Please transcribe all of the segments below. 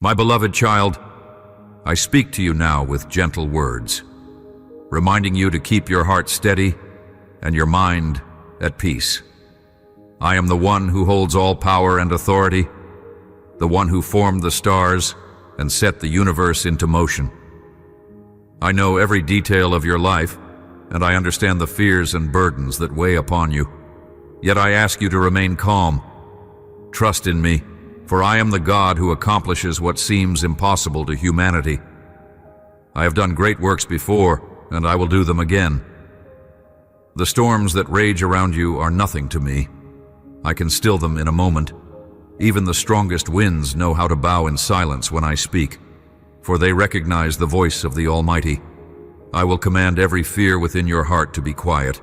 My beloved child, I speak to you now with gentle words, reminding you to keep your heart steady and your mind at peace. I am the one who holds all power and authority, the one who formed the stars and set the universe into motion. I know every detail of your life, and I understand the fears and burdens that weigh upon you. Yet I ask you to remain calm. Trust in me, for I am the God who accomplishes what seems impossible to humanity. I have done great works before, and I will do them again. The storms that rage around you are nothing to me. I can still them in a moment. Even the strongest winds know how to bow in silence when I speak, for they recognize the voice of the Almighty. I will command every fear within your heart to be quiet.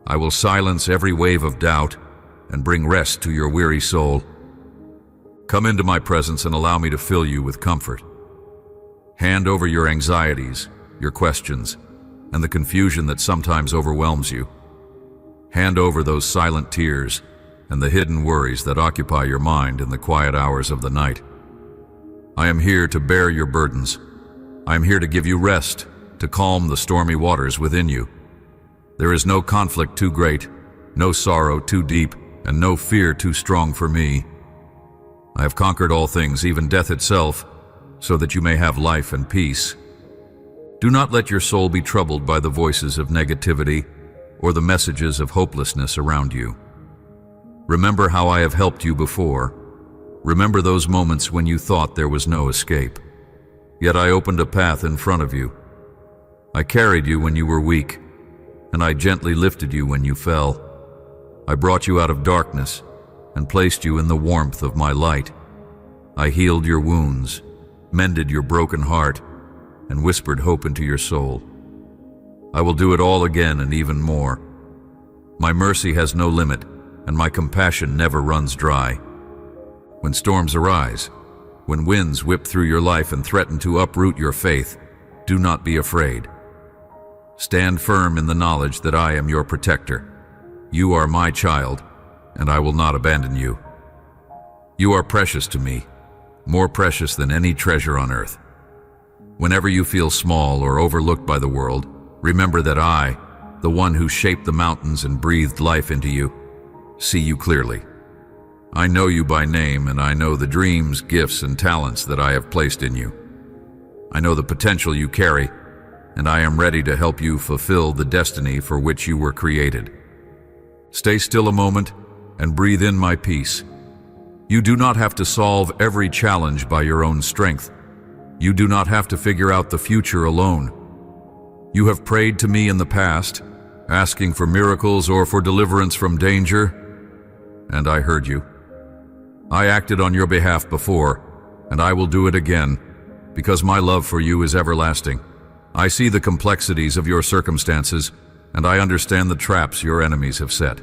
I will silence every wave of doubt and bring rest to your weary soul. Come into my presence and allow me to fill you with comfort. Hand over your anxieties, your questions, and the confusion that sometimes overwhelms you. Hand over those silent tears and the hidden worries that occupy your mind in the quiet hours of the night. I am here to bear your burdens. I am here to give you rest, to calm the stormy waters within you. There is no conflict too great, no sorrow too deep, and no fear too strong for me. I have conquered all things, even death itself, so that you may have life and peace. Do not let your soul be troubled by the voices of negativity or the messages of hopelessness around you. Remember how I have helped you before. Remember those moments when you thought there was no escape. Yet I opened a path in front of you. I carried you when you were weak, and I gently lifted you when you fell. I brought you out of darkness and placed you in the warmth of my light. I healed your wounds, mended your broken heart, and whispered hope into your soul. I will do it all again and even more. My mercy has no limit, and my compassion never runs dry. When storms arise, when winds whip through your life and threaten to uproot your faith, do not be afraid. Stand firm in the knowledge that I am your protector. You are my child, and I will not abandon you. You are precious to me, more precious than any treasure on earth. Whenever you feel small or overlooked by the world, remember that I, the one who shaped the mountains and breathed life into you, see you clearly. I know you by name, and I know the dreams, gifts, and talents that I have placed in you. I know the potential you carry, and I am ready to help you fulfill the destiny for which you were created. Stay still a moment and breathe in my peace. You do not have to solve every challenge by your own strength. You do not have to figure out the future alone. You have prayed to me in the past, asking for miracles or for deliverance from danger, and I heard you. I acted on your behalf before, and I will do it again, because my love for you is everlasting. I see the complexities of your circumstances, and I understand the traps your enemies have set.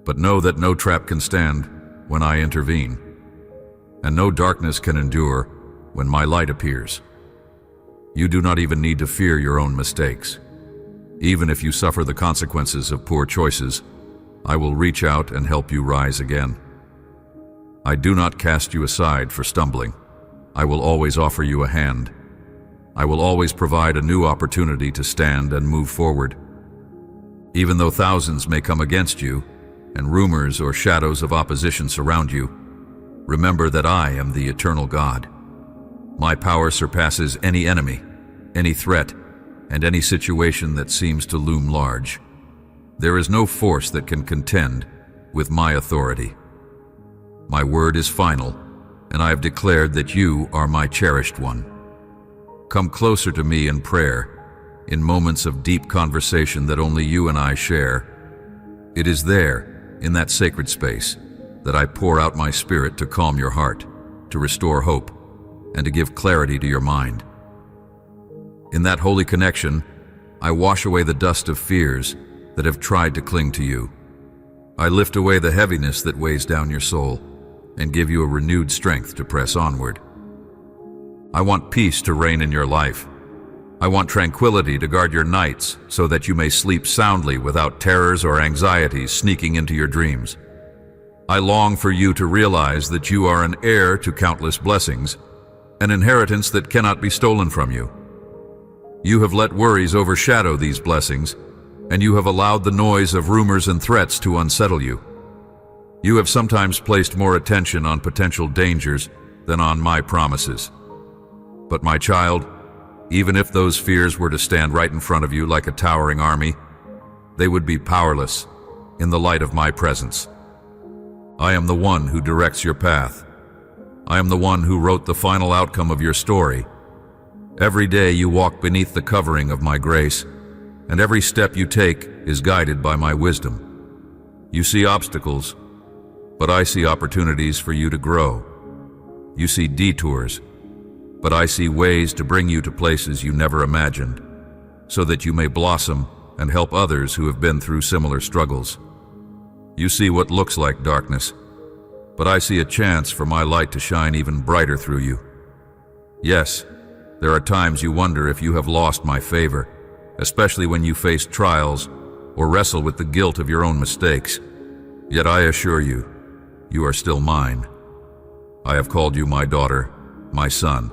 But know that no trap can stand when I intervene, and no darkness can endure when my light appears. You do not even need to fear your own mistakes. Even if you suffer the consequences of poor choices, I will reach out and help you rise again. I do not cast you aside for stumbling. I will always offer you a hand. I will always provide a new opportunity to stand and move forward. Even though thousands may come against you, and rumors or shadows of opposition surround you, remember that I am the eternal God. My power surpasses any enemy, any threat, and any situation that seems to loom large. There is no force that can contend with my authority. My word is final, and I have declared that you are my cherished one. Come closer to me in prayer, in moments of deep conversation that only you and I share. It is there, in that sacred space, that I pour out my spirit to calm your heart, to restore hope, and to give clarity to your mind. In that holy connection, I wash away the dust of fears that have tried to cling to you. I lift away the heaviness that weighs down your soul and give you a renewed strength to press onward. I want peace to reign in your life. I want tranquility to guard your nights so that you may sleep soundly without terrors or anxieties sneaking into your dreams. I long for you to realize that you are an heir to countless blessings, an inheritance that cannot be stolen from you. You have let worries overshadow these blessings, and you have allowed the noise of rumors and threats to unsettle you. You have sometimes placed more attention on potential dangers than on my promises. But my child, even if those fears were to stand right in front of you like a towering army, they would be powerless in the light of my presence. I am the one who directs your path. I am the one who wrote the final outcome of your story. Every day you walk beneath the covering of my grace, and every step you take is guided by my wisdom. You see obstacles, but I see opportunities for you to grow. You see detours, but I see ways to bring you to places you never imagined, so that you may blossom and help others who have been through similar struggles. You see what looks like darkness, but I see a chance for my light to shine even brighter through you. Yes, there are times you wonder if you have lost my favor, especially when you face trials or wrestle with the guilt of your own mistakes. Yet I assure you, you are still mine. I have called you my daughter, my son,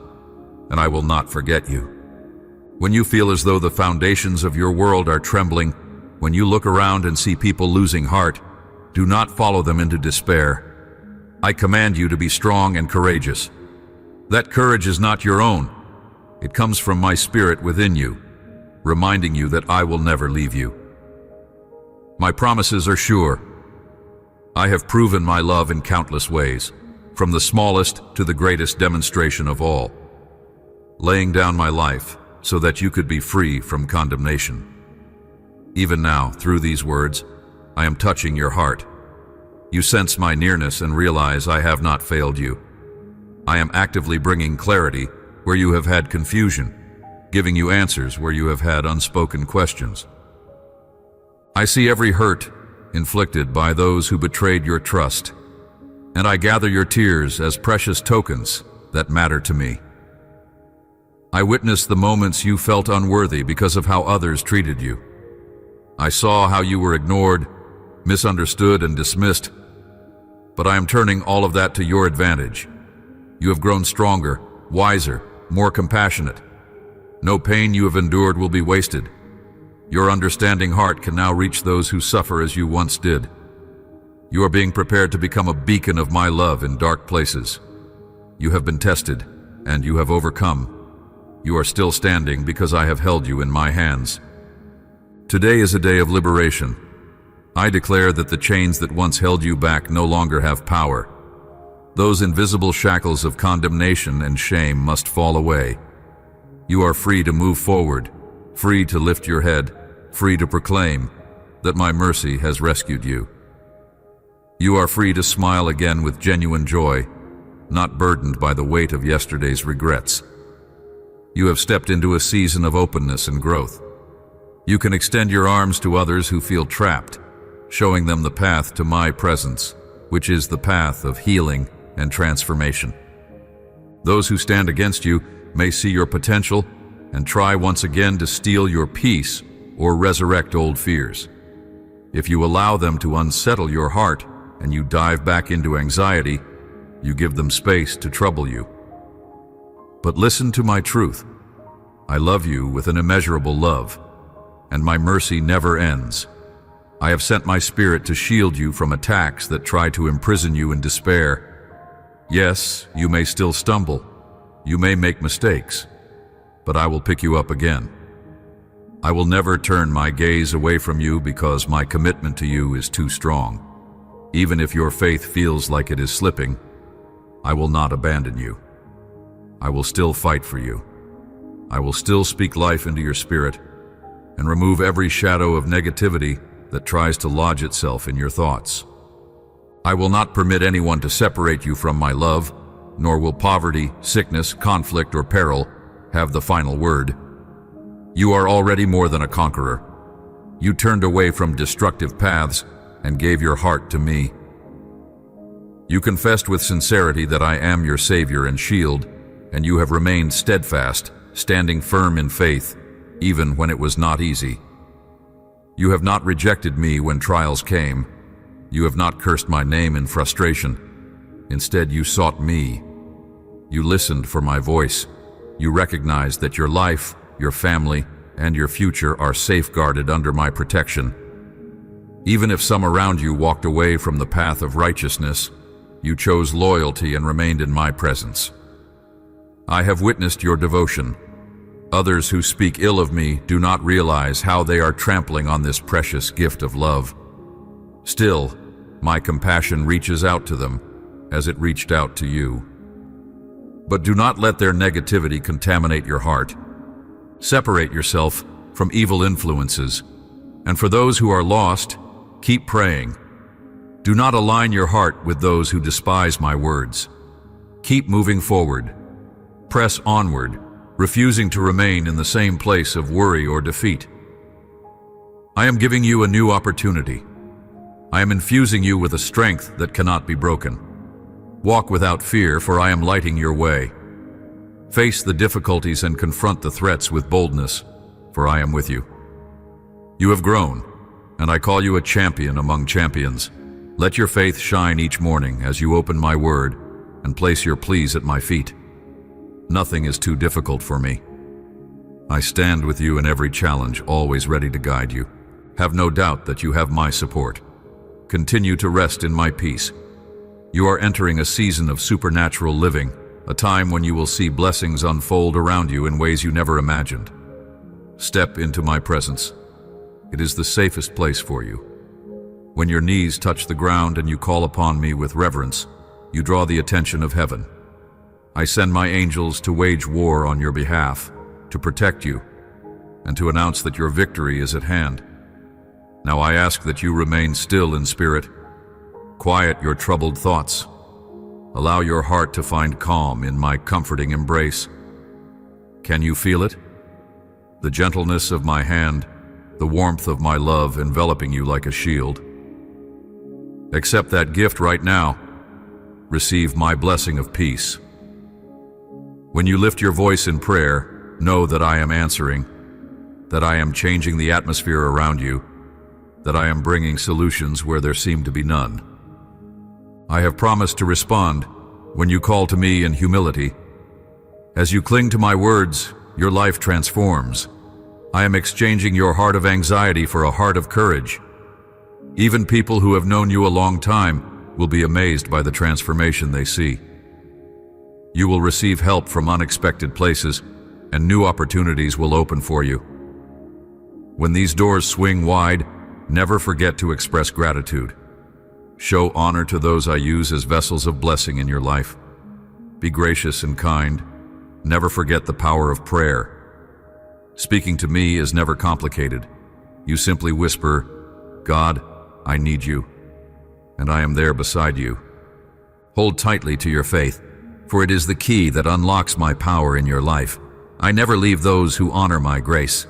and I will not forget you. When you feel as though the foundations of your world are trembling, when you look around and see people losing heart, do not follow them into despair. I command you to be strong and courageous. That courage is not your own. It comes from my spirit within you, reminding you that I will never leave you. My promises are sure. I have proven my love in countless ways, from the smallest to the greatest demonstration of all, laying down my life so that you could be free from condemnation. Even now, through these words, I am touching your heart. You sense my nearness and realize I have not failed you. I am actively bringing clarity where you have had confusion, giving you answers where you have had unspoken questions. I see every hurt inflicted by those who betrayed your trust, and I gather your tears as precious tokens that matter to me. I witnessed the moments you felt unworthy because of how others treated you. I saw how you were ignored, misunderstood, and dismissed, but I am turning all of that to your advantage. You have grown stronger, wiser, more compassionate. No pain you have endured will be wasted. Your understanding heart can now reach those who suffer as you once did. You are being prepared to become a beacon of my love in dark places. You have been tested, and you have overcome. You are still standing because I have held you in my hands. Today is a day of liberation. I declare that the chains that once held you back no longer have power. Those invisible shackles of condemnation and shame must fall away. You are free to move forward, free to lift your head, free to proclaim that my mercy has rescued you. You are free to smile again with genuine joy, not burdened by the weight of yesterday's regrets. You have stepped into a season of openness and growth. You can extend your arms to others who feel trapped, showing them the path to my presence, which is the path of healing and transformation. Those who stand against you may see your potential and try once again to steal your peace or resurrect old fears. If you allow them to unsettle your heart and you dive back into anxiety, you give them space to trouble you. But listen to my truth. I love you with an immeasurable love, and my mercy never ends. I have sent my spirit to shield you from attacks that try to imprison you in despair. Yes, you may still stumble. You may make mistakes, but I will pick you up again. I will never turn my gaze away from you because my commitment to you is too strong. Even if your faith feels like it is slipping, I will not abandon you. I will still fight for you. I will still speak life into your spirit and remove every shadow of negativity that tries to lodge itself in your thoughts. I will not permit anyone to separate you from my love, nor will poverty, sickness, conflict, or peril have the final word. You are already more than a conqueror. You turned away from destructive paths and gave your heart to me. You confessed with sincerity that I am your Savior and shield, and you have remained steadfast, standing firm in faith, even when it was not easy. You have not rejected me when trials came, You have not cursed my name in frustration. Instead, you sought me. You listened for my voice. You recognized that your life, your family, and your future are safeguarded under my protection. Even if some around you walked away from the path of righteousness, you chose loyalty and remained in my presence. I have witnessed your devotion. Others who speak ill of me do not realize how they are trampling on this precious gift of love. Still, my compassion reaches out to them as it reached out to you. But do not let their negativity contaminate your heart. Separate yourself from evil influences, and for those who are lost, keep praying. Do not align your heart with those who despise my words. Keep moving forward. Press onward, refusing to remain in the same place of worry or defeat. I am giving you a new opportunity. I am infusing you with a strength that cannot be broken. Walk without fear, for I am lighting your way. Face the difficulties and confront the threats with boldness, for I am with you. You have grown, and I call you a champion among champions. Let your faith shine each morning as you open my word and place your pleas at my feet. Nothing is too difficult for me. I stand with you in every challenge, always ready to guide you. Have no doubt that you have my support. Continue to rest in my peace. You are entering a season of supernatural living, a time when you will see blessings unfold around you in ways you never imagined. Step into my presence. It is the safest place for you. When your knees touch the ground and you call upon me with reverence, you draw the attention of heaven. I send my angels to wage war on your behalf, to protect you, and to announce that your victory is at hand. Now I ask that you remain still in spirit. Quiet your troubled thoughts. Allow your heart to find calm in my comforting embrace. Can you feel it? The gentleness of my hand, the warmth of my love enveloping you like a shield. Accept that gift right now. Receive my blessing of peace. When you lift your voice in prayer, know that I am answering, that I am changing the atmosphere around you, that I am bringing solutions where there seem to be none. I have promised to respond when you call to me in humility. As you cling to my words, your life transforms. I am exchanging your heart of anxiety for a heart of courage. Even people who have known you a long time will be amazed by the transformation they see. You will receive help from unexpected places, and new opportunities will open for you. When these doors swing wide, never forget to express gratitude. Show honor to those I use as vessels of blessing in your life. Be gracious and kind. Never forget the power of prayer. Speaking to me is never complicated. You simply whisper, "God, I need you," and I am there beside you. Hold tightly to your faith, for it is the key that unlocks my power in your life. I never leave those who honor my grace.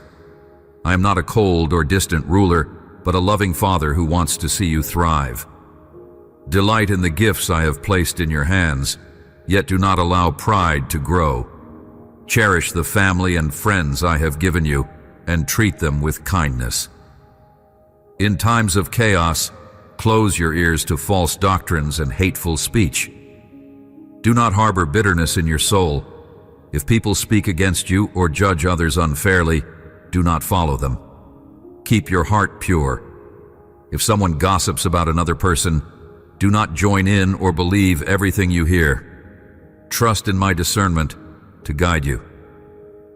I am not a cold or distant ruler, but a loving Father who wants to see you thrive. Delight in the gifts I have placed in your hands, yet do not allow pride to grow. Cherish the family and friends I have given you, and treat them with kindness. In times of chaos, close your ears to false doctrines and hateful speech. Do not harbor bitterness in your soul. If people speak against you or judge others unfairly, do not follow them. Keep your heart pure. If someone gossips about another person, do not join in or believe everything you hear. Trust in my discernment to guide you.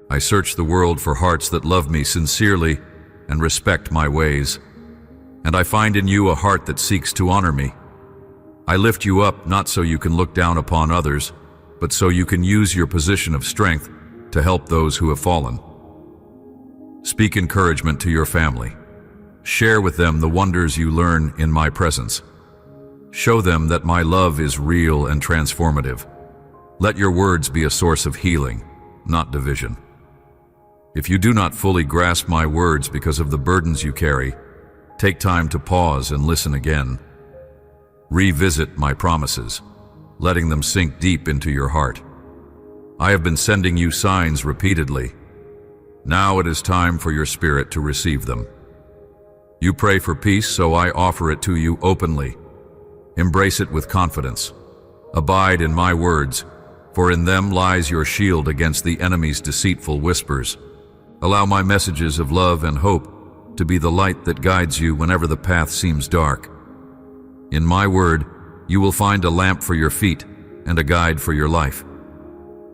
I search the world for hearts that love me sincerely and respect my ways, and I find in you a heart that seeks to honor me. I lift you up not so you can look down upon others, but so you can use your position of strength to help those who have fallen. Speak encouragement to your family. Share with them the wonders you learn in my presence. Show them that my love is real and transformative. Let your words be a source of healing, not division. If you do not fully grasp my words because of the burdens you carry, take time to pause and listen again. Revisit my promises, letting them sink deep into your heart. I have been sending you signs repeatedly. Now it is time for your spirit to receive them. You pray for peace, so I offer it to you openly. Embrace it with confidence. Abide in my words, for in them lies your shield against the enemy's deceitful whispers. Allow my messages of love and hope to be the light that guides you whenever the path seems dark. In my word, you will find a lamp for your feet and a guide for your life.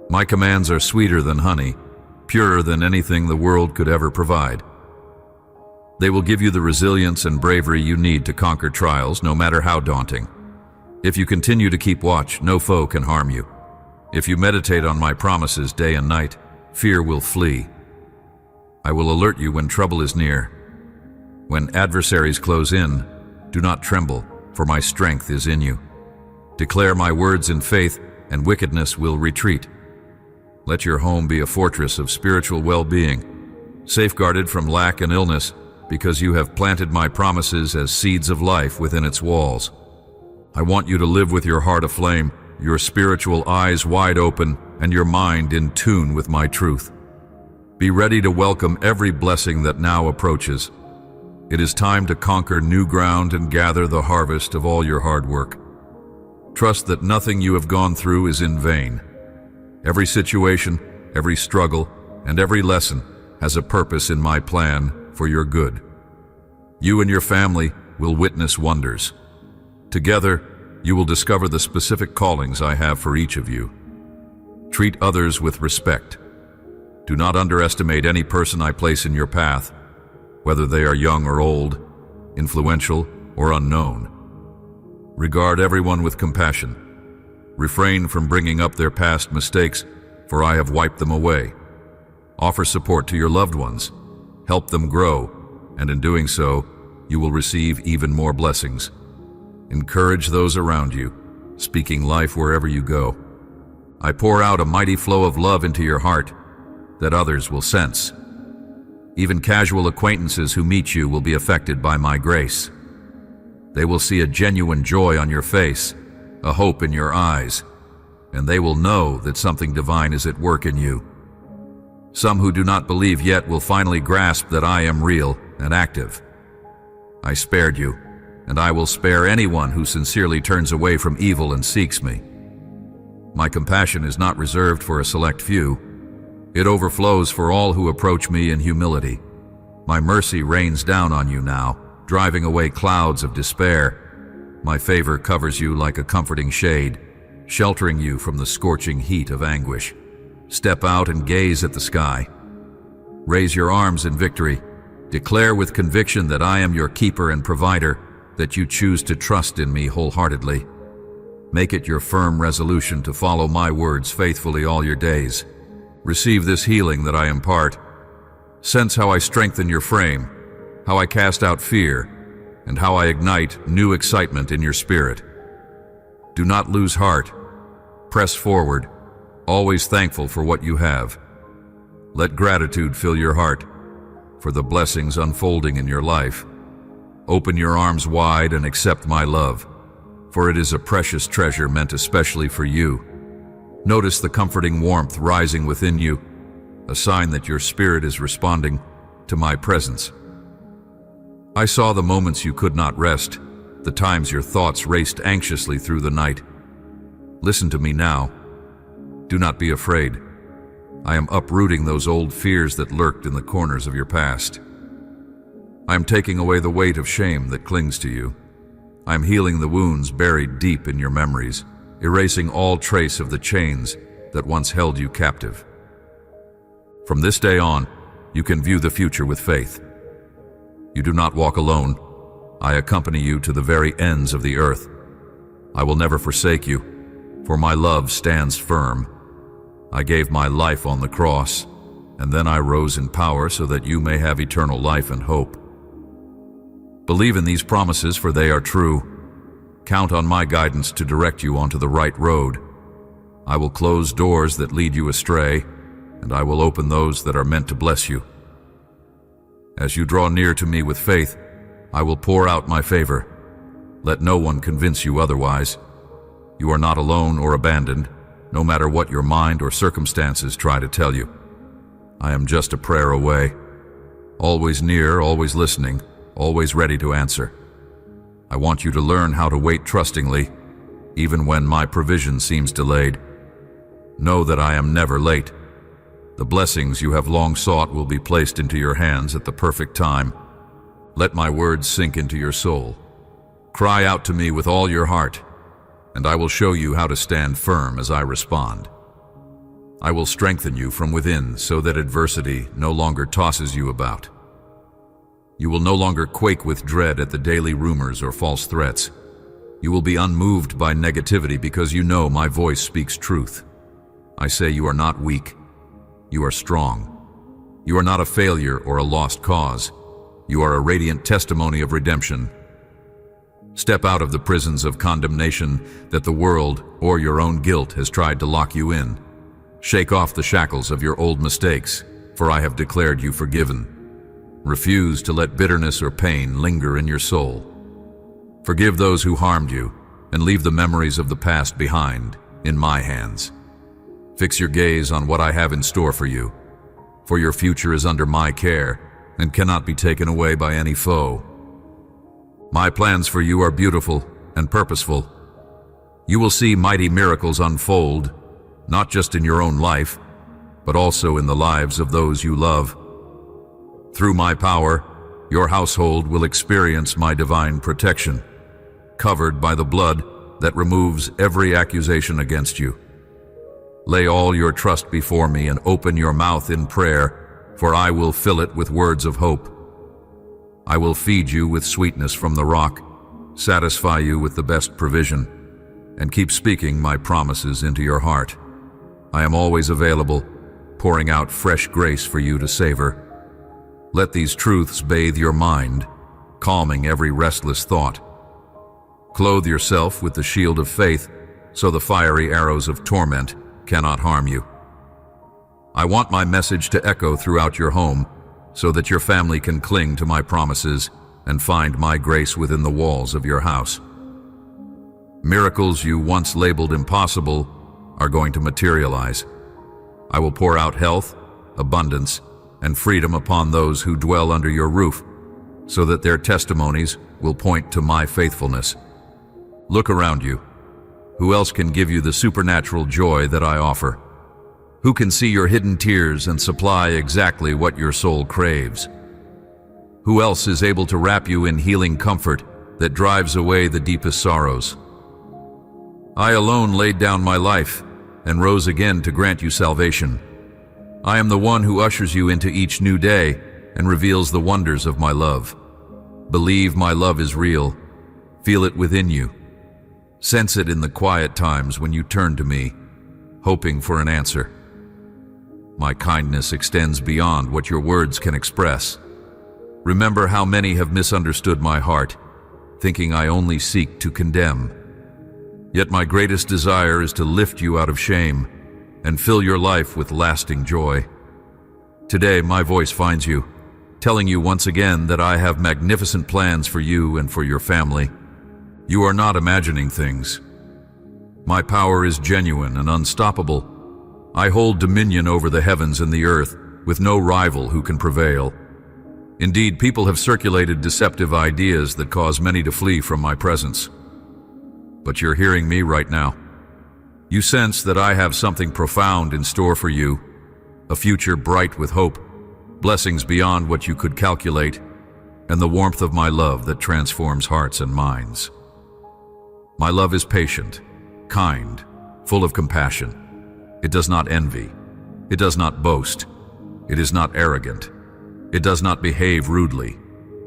My commands are sweeter than honey, purer than anything the world could ever provide. They will give you the resilience and bravery you need to conquer trials, no matter how daunting. If you continue to keep watch, no foe can harm you. If you meditate on my promises day and night, fear will flee. I will alert you when trouble is near. When adversaries close in, do not tremble, for my strength is in you. Declare my words in faith, and wickedness will retreat. Let your home be a fortress of spiritual well-being, safeguarded from lack and illness, because you have planted my promises as seeds of life within its walls. I want you to live with your heart aflame, your spiritual eyes wide open, and your mind in tune with my truth. Be ready to welcome every blessing that now approaches. It is time to conquer new ground and gather the harvest of all your hard work. Trust that nothing you have gone through is in vain. Every situation, every struggle, and every lesson has a purpose in my plan for your good. You and your family will witness wonders. Together, you will discover the specific callings I have for each of you. Treat others with respect. Do not underestimate any person I place in your path, whether they are young or old, influential or unknown. Regard everyone with compassion. Refrain from bringing up their past mistakes, for I have wiped them away. Offer support to your loved ones. Help them grow, and in doing so, you will receive even more blessings. Encourage those around you, speaking life wherever you go. I pour out a mighty flow of love into your heart that others will sense. Even casual acquaintances who meet you will be affected by my grace. They will see a genuine joy on your face, a hope in your eyes, and they will know that something divine is at work in you. Some who do not believe yet will finally grasp that I am real and active. I spared you, and I will spare anyone who sincerely turns away from evil and seeks me. My compassion is not reserved for a select few. It overflows for all who approach me in humility. My mercy rains down on you now, driving away clouds of despair. My favor covers you like a comforting shade, sheltering you from the scorching heat of anguish. Step out and gaze at the sky. Raise your arms in victory. Declare with conviction that I am your keeper and provider, that you choose to trust in me wholeheartedly. Make it your firm resolution to follow my words faithfully all your days. Receive this healing that I impart. Sense how I strengthen your frame, how I cast out fear, and how I ignite new excitement in your spirit. Do not lose heart. Press forward, always thankful for what you have. Let gratitude fill your heart for the blessings unfolding in your life. Open your arms wide and accept my love, for it is a precious treasure meant especially for you. Notice the comforting warmth rising within you, a sign that your spirit is responding to my presence. I saw the moments you could not rest, the times your thoughts raced anxiously through the night. Listen to me now. Do not be afraid. I am uprooting those old fears that lurked in the corners of your past. I am taking away the weight of shame that clings to you. I am healing the wounds buried deep in your memories, erasing all trace of the chains that once held you captive. From this day on, you can view the future with faith. You do not walk alone. I accompany you to the very ends of the earth. I will never forsake you, for my love stands firm. I gave my life on the cross, and then I rose in power so that you may have eternal life and hope. Believe in these promises, for they are true. Count on my guidance to direct you onto the right road. I will close doors that lead you astray, and I will open those that are meant to bless you. As you draw near to me with faith, I will pour out my favor. Let no one convince you otherwise. You are not alone or abandoned, no matter what your mind or circumstances try to tell you. I am just a prayer away, always near, always listening, always ready to answer. I want you to learn how to wait trustingly, even when my provision seems delayed. Know that I am never late. The blessings you have long sought will be placed into your hands at the perfect time. Let my words sink into your soul. Cry out to me with all your heart, and I will show you how to stand firm as I respond. I will strengthen you from within so that adversity no longer tosses you about. You will no longer quake with dread at the daily rumors or false threats. You will be unmoved by negativity because you know my voice speaks truth. I say you are not weak. You are strong. You are not a failure or a lost cause. You are a radiant testimony of redemption. Step out of the prisons of condemnation that the world or your own guilt has tried to lock you in. Shake off the shackles of your old mistakes, for I have declared you forgiven. Refuse to let bitterness or pain linger in your soul. Forgive those who harmed you, and leave the memories of the past behind, in my hands. Fix your gaze on what I have in store for you, for your future is under my care and cannot be taken away by any foe. My plans for you are beautiful and purposeful. You will see mighty miracles unfold, not just in your own life, but also in the lives of those you love. Through my power, your household will experience my divine protection, covered by the blood that removes every accusation against you. Lay all your trust before me and open your mouth in prayer, for I will fill it with words of hope. I will feed you with sweetness from the rock, satisfy you with the best provision, and keep speaking my promises into your heart. I am always available, pouring out fresh grace for you to savor. Let these truths bathe your mind, calming every restless thought. Clothe yourself with the shield of faith, so the fiery arrows of torment cannot harm you. I want my message to echo throughout your home, so that your family can cling to my promises and find my grace within the walls of your house. Miracles you once labeled impossible are going to materialize. I will pour out health, abundance, and freedom upon those who dwell under your roof, so that their testimonies will point to my faithfulness. Look around you. Who else can give you the supernatural joy that I offer? Who can see your hidden tears and supply exactly what your soul craves? Who else is able to wrap you in healing comfort that drives away the deepest sorrows? I alone laid down my life and rose again to grant you salvation. I am the one who ushers you into each new day and reveals the wonders of my love. Believe my love is real. Feel it within you. Sense it in the quiet times when you turn to me, hoping for an answer. My kindness extends beyond what your words can express. Remember how many have misunderstood my heart, thinking I only seek to condemn. Yet my greatest desire is to lift you out of shame and fill your life with lasting joy. Today, my voice finds you, telling you once again that I have magnificent plans for you and for your family. You are not imagining things. My power is genuine and unstoppable. I hold dominion over the heavens and the earth, with no rival who can prevail. Indeed, people have circulated deceptive ideas that cause many to flee from my presence. But you're hearing me right now. You sense that I have something profound in store for you, a future bright with hope, blessings beyond what you could calculate, and the warmth of my love that transforms hearts and minds. My love is patient, kind, full of compassion. It does not envy. It does not boast. It is not arrogant. It does not behave rudely.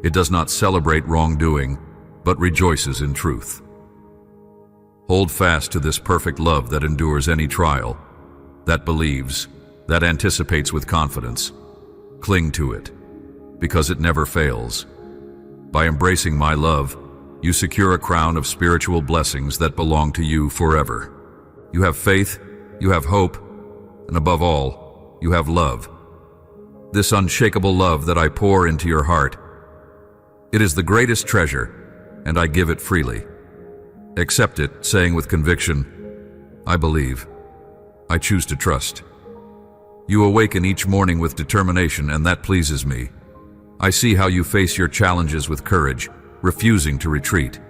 It does not celebrate wrongdoing, but rejoices in truth. Hold fast to this perfect love that endures any trial, that believes, that anticipates with confidence. Cling to it, because it never fails. By embracing my love, you secure a crown of spiritual blessings that belong to you forever. You have faith, you have hope, and above all, you have love. This unshakable love that I pour into your heart. It is the greatest treasure, and I give it freely. Accept it, saying with conviction, I believe. I choose to trust. You awaken each morning with determination, and that pleases me. I see how you face your challenges with courage, refusing to retreat.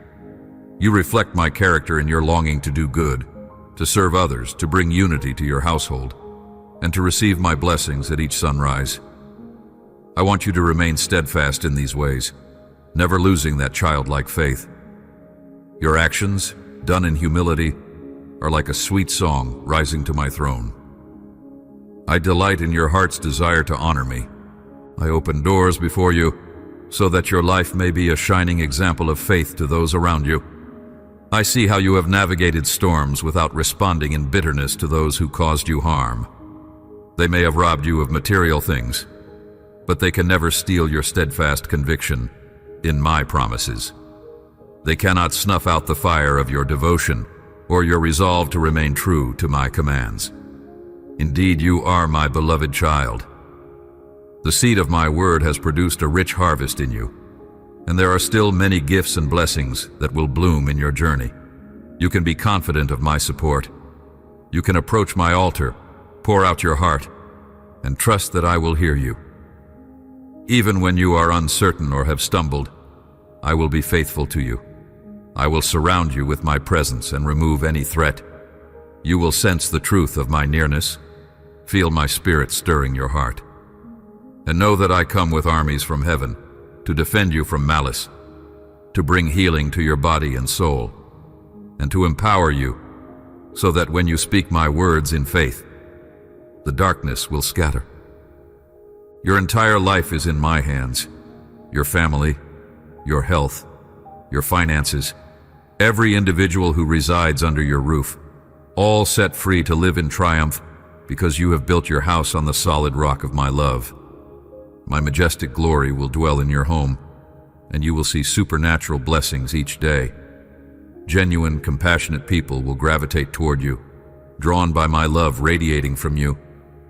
You reflect my character in your longing to do good, to serve others, to bring unity to your household, and to receive my blessings at each sunrise. I want you to remain steadfast in these ways, never losing that childlike faith. Your actions, done in humility, are like a sweet song rising to my throne. I delight in your heart's desire to honor me. I open doors before you so that your life may be a shining example of faith to those around you. I see how you have navigated storms without responding in bitterness to those who caused you harm. They may have robbed you of material things, but they can never steal your steadfast conviction in my promises. They cannot snuff out the fire of your devotion or your resolve to remain true to my commands. Indeed, you are my beloved child. The seed of my word has produced a rich harvest in you, and there are still many gifts and blessings that will bloom in your journey. You can be confident of my support. You can approach my altar, pour out your heart, and trust that I will hear you. Even when you are uncertain or have stumbled, I will be faithful to you. I will surround you with my presence and remove any threat. You will sense the truth of my nearness, feel my spirit stirring your heart. And know that I come with armies from heaven to defend you from malice, to bring healing to your body and soul, and to empower you so that when you speak my words in faith, the darkness will scatter. Your entire life is in my hands. Your family, your health, your finances, every individual who resides under your roof, all set free to live in triumph because you have built your house on the solid rock of my love. My majestic glory will dwell in your home, and you will see supernatural blessings each day. Genuine, compassionate people will gravitate toward you, drawn by my love radiating from you,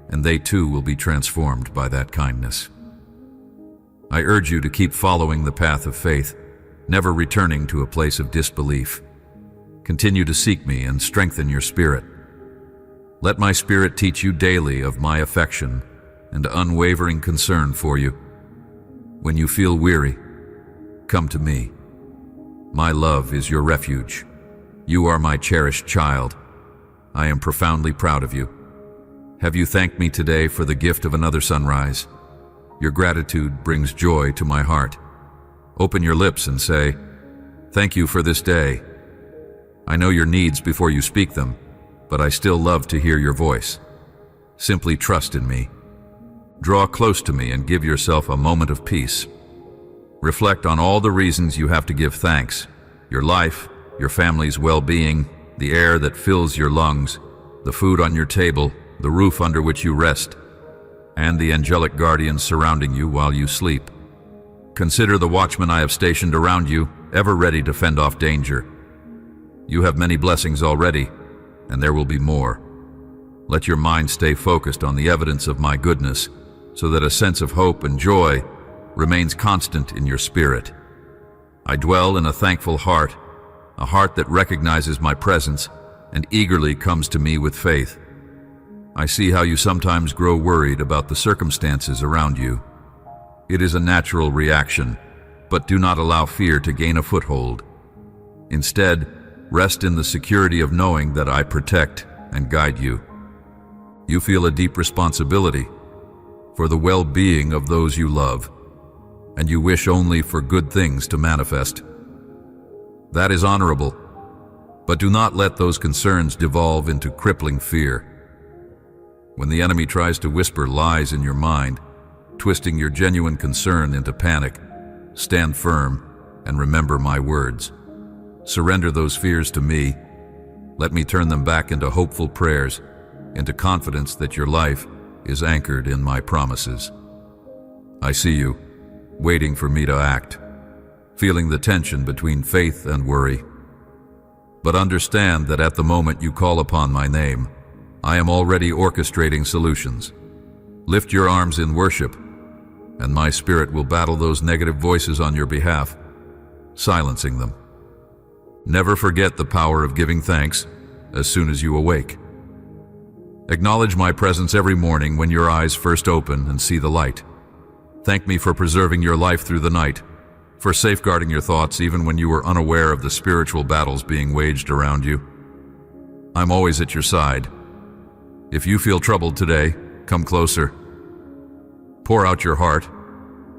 and they too will be transformed by that kindness. I urge you to keep following the path of faith, never returning to a place of disbelief. Continue to seek me and strengthen your spirit. Let my spirit teach you daily of my affection and unwavering concern for you. When you feel weary, come to me. My love is your refuge. You are my cherished child. I am profoundly proud of you. Have you thanked me today for the gift of another sunrise? Your gratitude brings joy to my heart. Open your lips and say, "Thank you for this day." I know your needs before you speak them, but I still love to hear your voice. Simply trust in me. Draw close to me and give yourself a moment of peace. Reflect on all the reasons you have to give thanks: your life, your family's well-being, the air that fills your lungs, the food on your table, the roof under which you rest, and the angelic guardians surrounding you while you sleep. Consider the watchmen I have stationed around you, ever ready to fend off danger. You have many blessings already, and there will be more. Let your mind stay focused on the evidence of my goodness, so that a sense of hope and joy remains constant in your spirit. I dwell in a thankful heart, a heart that recognizes my presence and eagerly comes to me with faith. I see how you sometimes grow worried about the circumstances around you. It is a natural reaction, but do not allow fear to gain a foothold. Instead, rest in the security of knowing that I protect and guide you. You feel a deep responsibility for the well-being of those you love, and you wish only for good things to manifest. That is honorable, but do not let those concerns devolve into crippling fear. When the enemy tries to whisper lies in your mind, twisting your genuine concern into panic, stand firm and remember my words. Surrender those fears to me. Let me turn them back into hopeful prayers, into confidence that your life is anchored in my promises. I see you, waiting for me to act, feeling the tension between faith and worry. But understand that at the moment you call upon my name, I am already orchestrating solutions. Lift your arms in worship, and my spirit will battle those negative voices on your behalf, silencing them. Never forget the power of giving thanks as soon as you awake. Acknowledge my presence every morning when your eyes first open and see the light. Thank me for preserving your life through the night, for safeguarding your thoughts even when you were unaware of the spiritual battles being waged around you. I'm always at your side. If you feel troubled today, come closer. Pour out your heart,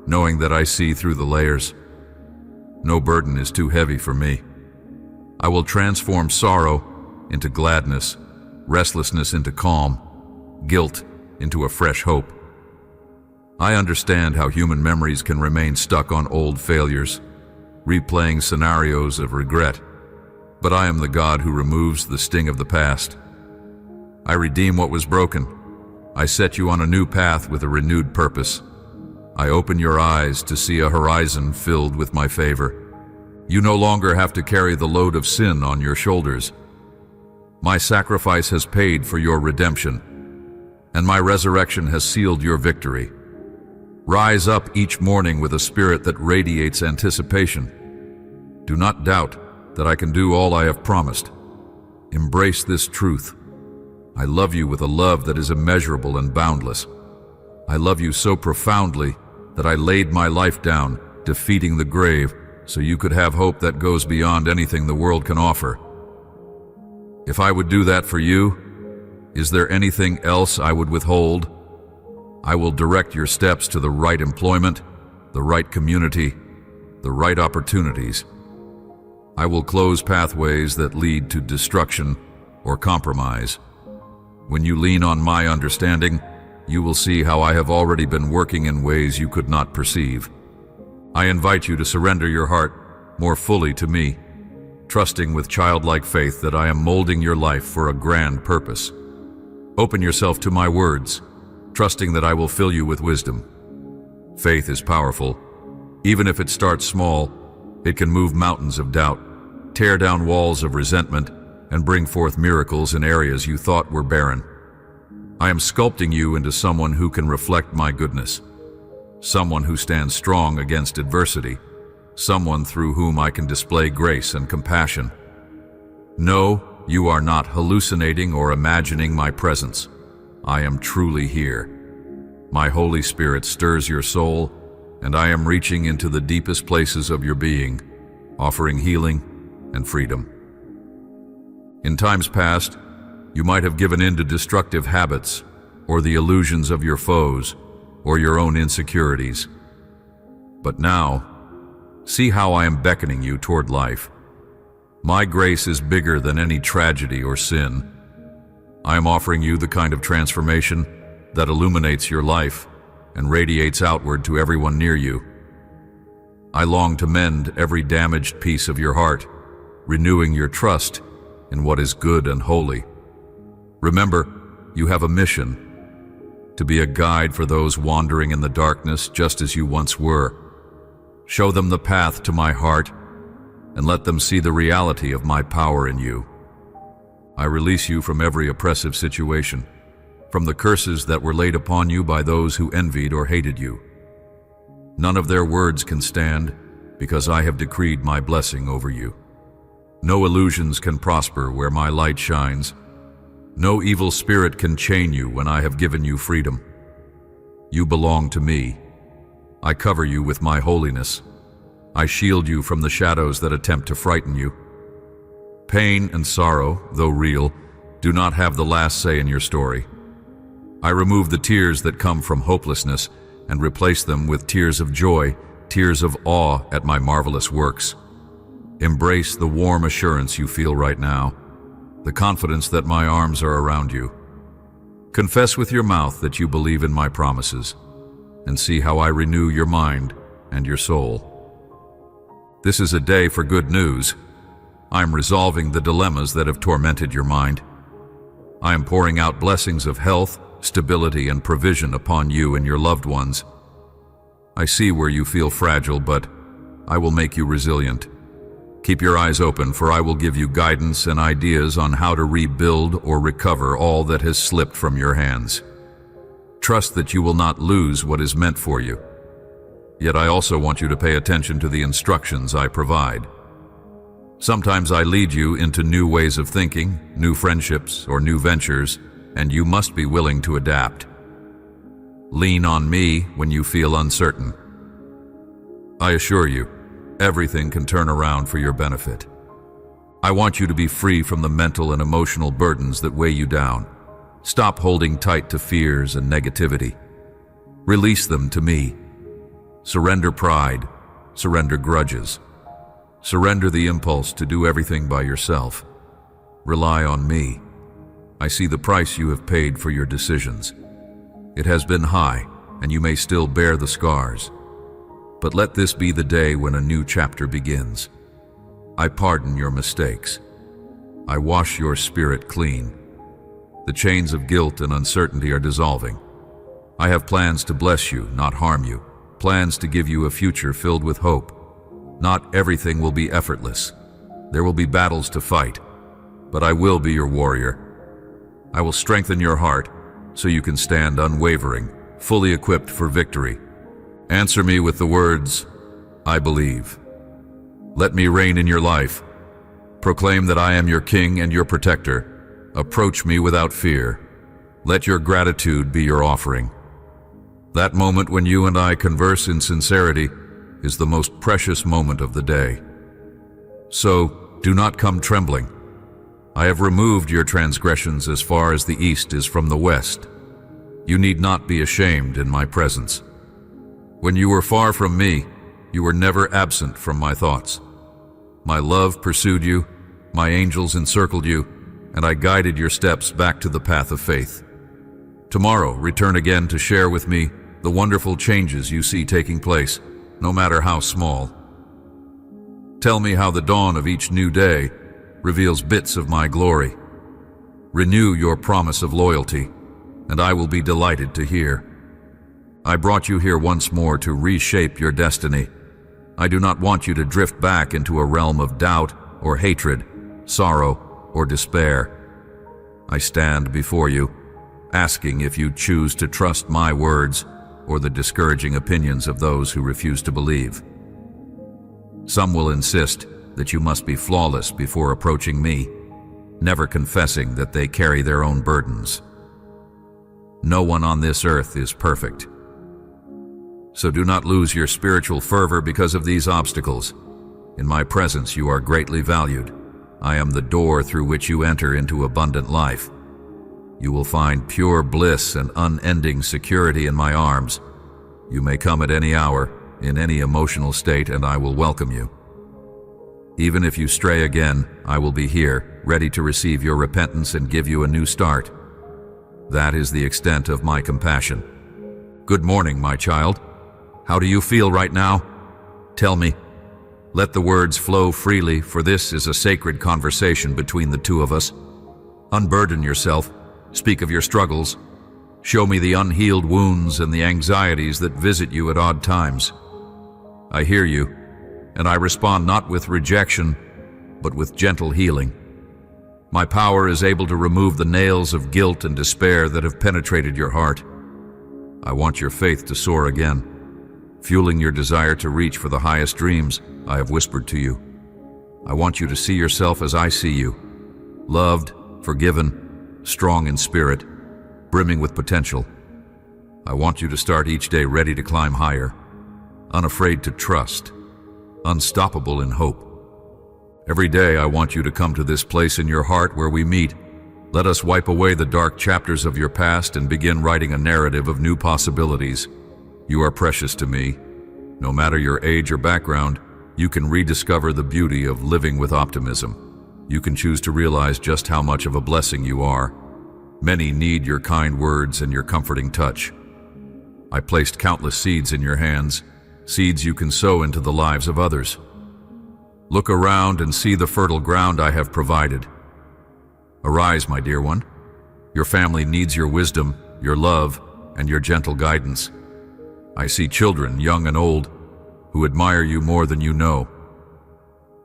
knowing that I see through the layers. No burden is too heavy for me. I will transform sorrow into gladness, restlessness into calm, guilt into a fresh hope. I understand how human memories can remain stuck on old failures, replaying scenarios of regret. But I am the God who removes the sting of the past. I redeem what was broken. I set you on a new path with a renewed purpose. I open your eyes to see a horizon filled with my favor. You no longer have to carry the load of sin on your shoulders. My sacrifice has paid for your redemption, and my resurrection has sealed your victory. Rise up each morning with a spirit that radiates anticipation. Do not doubt that I can do all I have promised. Embrace this truth. I love you with a love that is immeasurable and boundless. I love you so profoundly that I laid my life down, defeating the grave, so you could have hope that goes beyond anything the world can offer. If I would do that for you, is there anything else I would withhold? I will direct your steps to the right employment, the right community, the right opportunities. I will close pathways that lead to destruction or compromise. When you lean on my understanding, you will see how I have already been working in ways you could not perceive. I invite you to surrender your heart more fully to me, trusting with childlike faith that I am molding your life for a grand purpose. Open yourself to my words, trusting that I will fill you with wisdom. Faith is powerful. Even if it starts small, it can move mountains of doubt, tear down walls of resentment, and bring forth miracles in areas you thought were barren. I am sculpting you into someone who can reflect my goodness, someone who stands strong against adversity, someone through whom I can display grace and compassion. No, you are not hallucinating or imagining my presence. I am truly here. My Holy Spirit stirs your soul, and I am reaching into the deepest places of your being, offering healing and freedom. In times past, you might have given in to destructive habits, or the illusions of your foes, or your own insecurities. But now, see how I am beckoning you toward life. My grace is bigger than any tragedy or sin. I am offering you the kind of transformation that illuminates your life and radiates outward to everyone near you. I long to mend every damaged piece of your heart, renewing your trust in what is good and holy. Remember, you have a mission: to be a guide for those wandering in the darkness just as you once were. Show them the path to my heart and let them see the reality of my power in you. I release you from every oppressive situation, from the curses that were laid upon you by those who envied or hated you. None of their words can stand, because I have decreed my blessing over you. No illusions can prosper where my light shines. No evil spirit can chain you when I have given you freedom. You belong to me. I cover you with my holiness. I shield you from the shadows that attempt to frighten you. Pain and sorrow, though real, do not have the last say in your story. I remove the tears that come from hopelessness and replace them with tears of joy, tears of awe at my marvelous works. Embrace the warm assurance you feel right now, the confidence that my arms are around you. Confess with your mouth that you believe in my promises, and see how I renew your mind and your soul. This is a day for good news. I am resolving the dilemmas that have tormented your mind. I am pouring out blessings of health, stability, and provision upon you and your loved ones. I see where you feel fragile, but I will make you resilient. Keep your eyes open, for I will give you guidance and ideas on how to rebuild or recover all that has slipped from your hands. Trust that you will not lose what is meant for you. Yet I also want you to pay attention to the instructions I provide. Sometimes I lead you into new ways of thinking, new friendships, or new ventures, and you must be willing to adapt. Lean on me when you feel uncertain. I assure you, everything can turn around for your benefit. I want you to be free from the mental and emotional burdens that weigh you down. Stop holding tight to fears and negativity. Release them to me. Surrender pride. Surrender grudges. Surrender the impulse to do everything by yourself. Rely on me. I see the price you have paid for your decisions. It has been high, and you may still bear the scars. But let this be the day when a new chapter begins. I pardon your mistakes. I wash your spirit clean. The chains of guilt and uncertainty are dissolving. I have plans to bless you, not harm you. Plans to give you a future filled with hope. Not everything will be effortless. There will be battles to fight, but I will be your warrior. I will strengthen your heart so you can stand unwavering, fully equipped for victory. Answer me with the words, I believe. Let me reign in your life. Proclaim that I am your king and your protector. Approach me without fear. Let your gratitude be your offering. That moment when you and I converse in sincerity is the most precious moment of the day. So, do not come trembling. I have removed your transgressions as far as the east is from the west. You need not be ashamed in my presence. When you were far from me, you were never absent from my thoughts. My love pursued you, my angels encircled you, and I guided your steps back to the path of faith. Tomorrow, return again to share with me the wonderful changes you see taking place, no matter how small. Tell me how the dawn of each new day reveals bits of my glory. Renew your promise of loyalty, and I will be delighted to hear. I brought you here once more to reshape your destiny. I do not want you to drift back into a realm of doubt or hatred, sorrow or despair. I stand before you, asking if you choose to trust my words or the discouraging opinions of those who refuse to believe. Some will insist that you must be flawless before approaching me, never confessing that they carry their own burdens. No one on this earth is perfect. So do not lose your spiritual fervor because of these obstacles. In my presence you are greatly valued. I am the door through which you enter into abundant life. You will find pure bliss and unending security in my arms. You may come at any hour, in any emotional state, and I will welcome you. Even if you stray again, I will be here, ready to receive your repentance and give you a new start. That is the extent of my compassion. Good morning, my child. How do you feel right now? Tell me. Let the words flow freely, for this is a sacred conversation between the two of us. Unburden yourself. Speak of your struggles. Show me the unhealed wounds and the anxieties that visit you at odd times. I hear you, and I respond not with rejection, but with gentle healing. My power is able to remove the nails of guilt and despair that have penetrated your heart. I want your faith to soar again, fueling your desire to reach for the highest dreams I have whispered to you. I want you to see yourself as I see you, loved, forgiven, strong in spirit, brimming with potential. I want you to start each day ready to climb higher, unafraid to trust, unstoppable in hope. Every day I want you to come to this place in your heart where we meet. Let us wipe away the dark chapters of your past and begin writing a narrative of new possibilities. You are precious to me. No matter your age or background, you can rediscover the beauty of living with optimism. You can choose to realize just how much of a blessing you are. Many need your kind words and your comforting touch. I placed countless seeds in your hands, seeds you can sow into the lives of others. Look around and see the fertile ground I have provided. Arise, my dear one. Your family needs your wisdom, your love, and your gentle guidance. I see children, young and old, who admire you more than you know.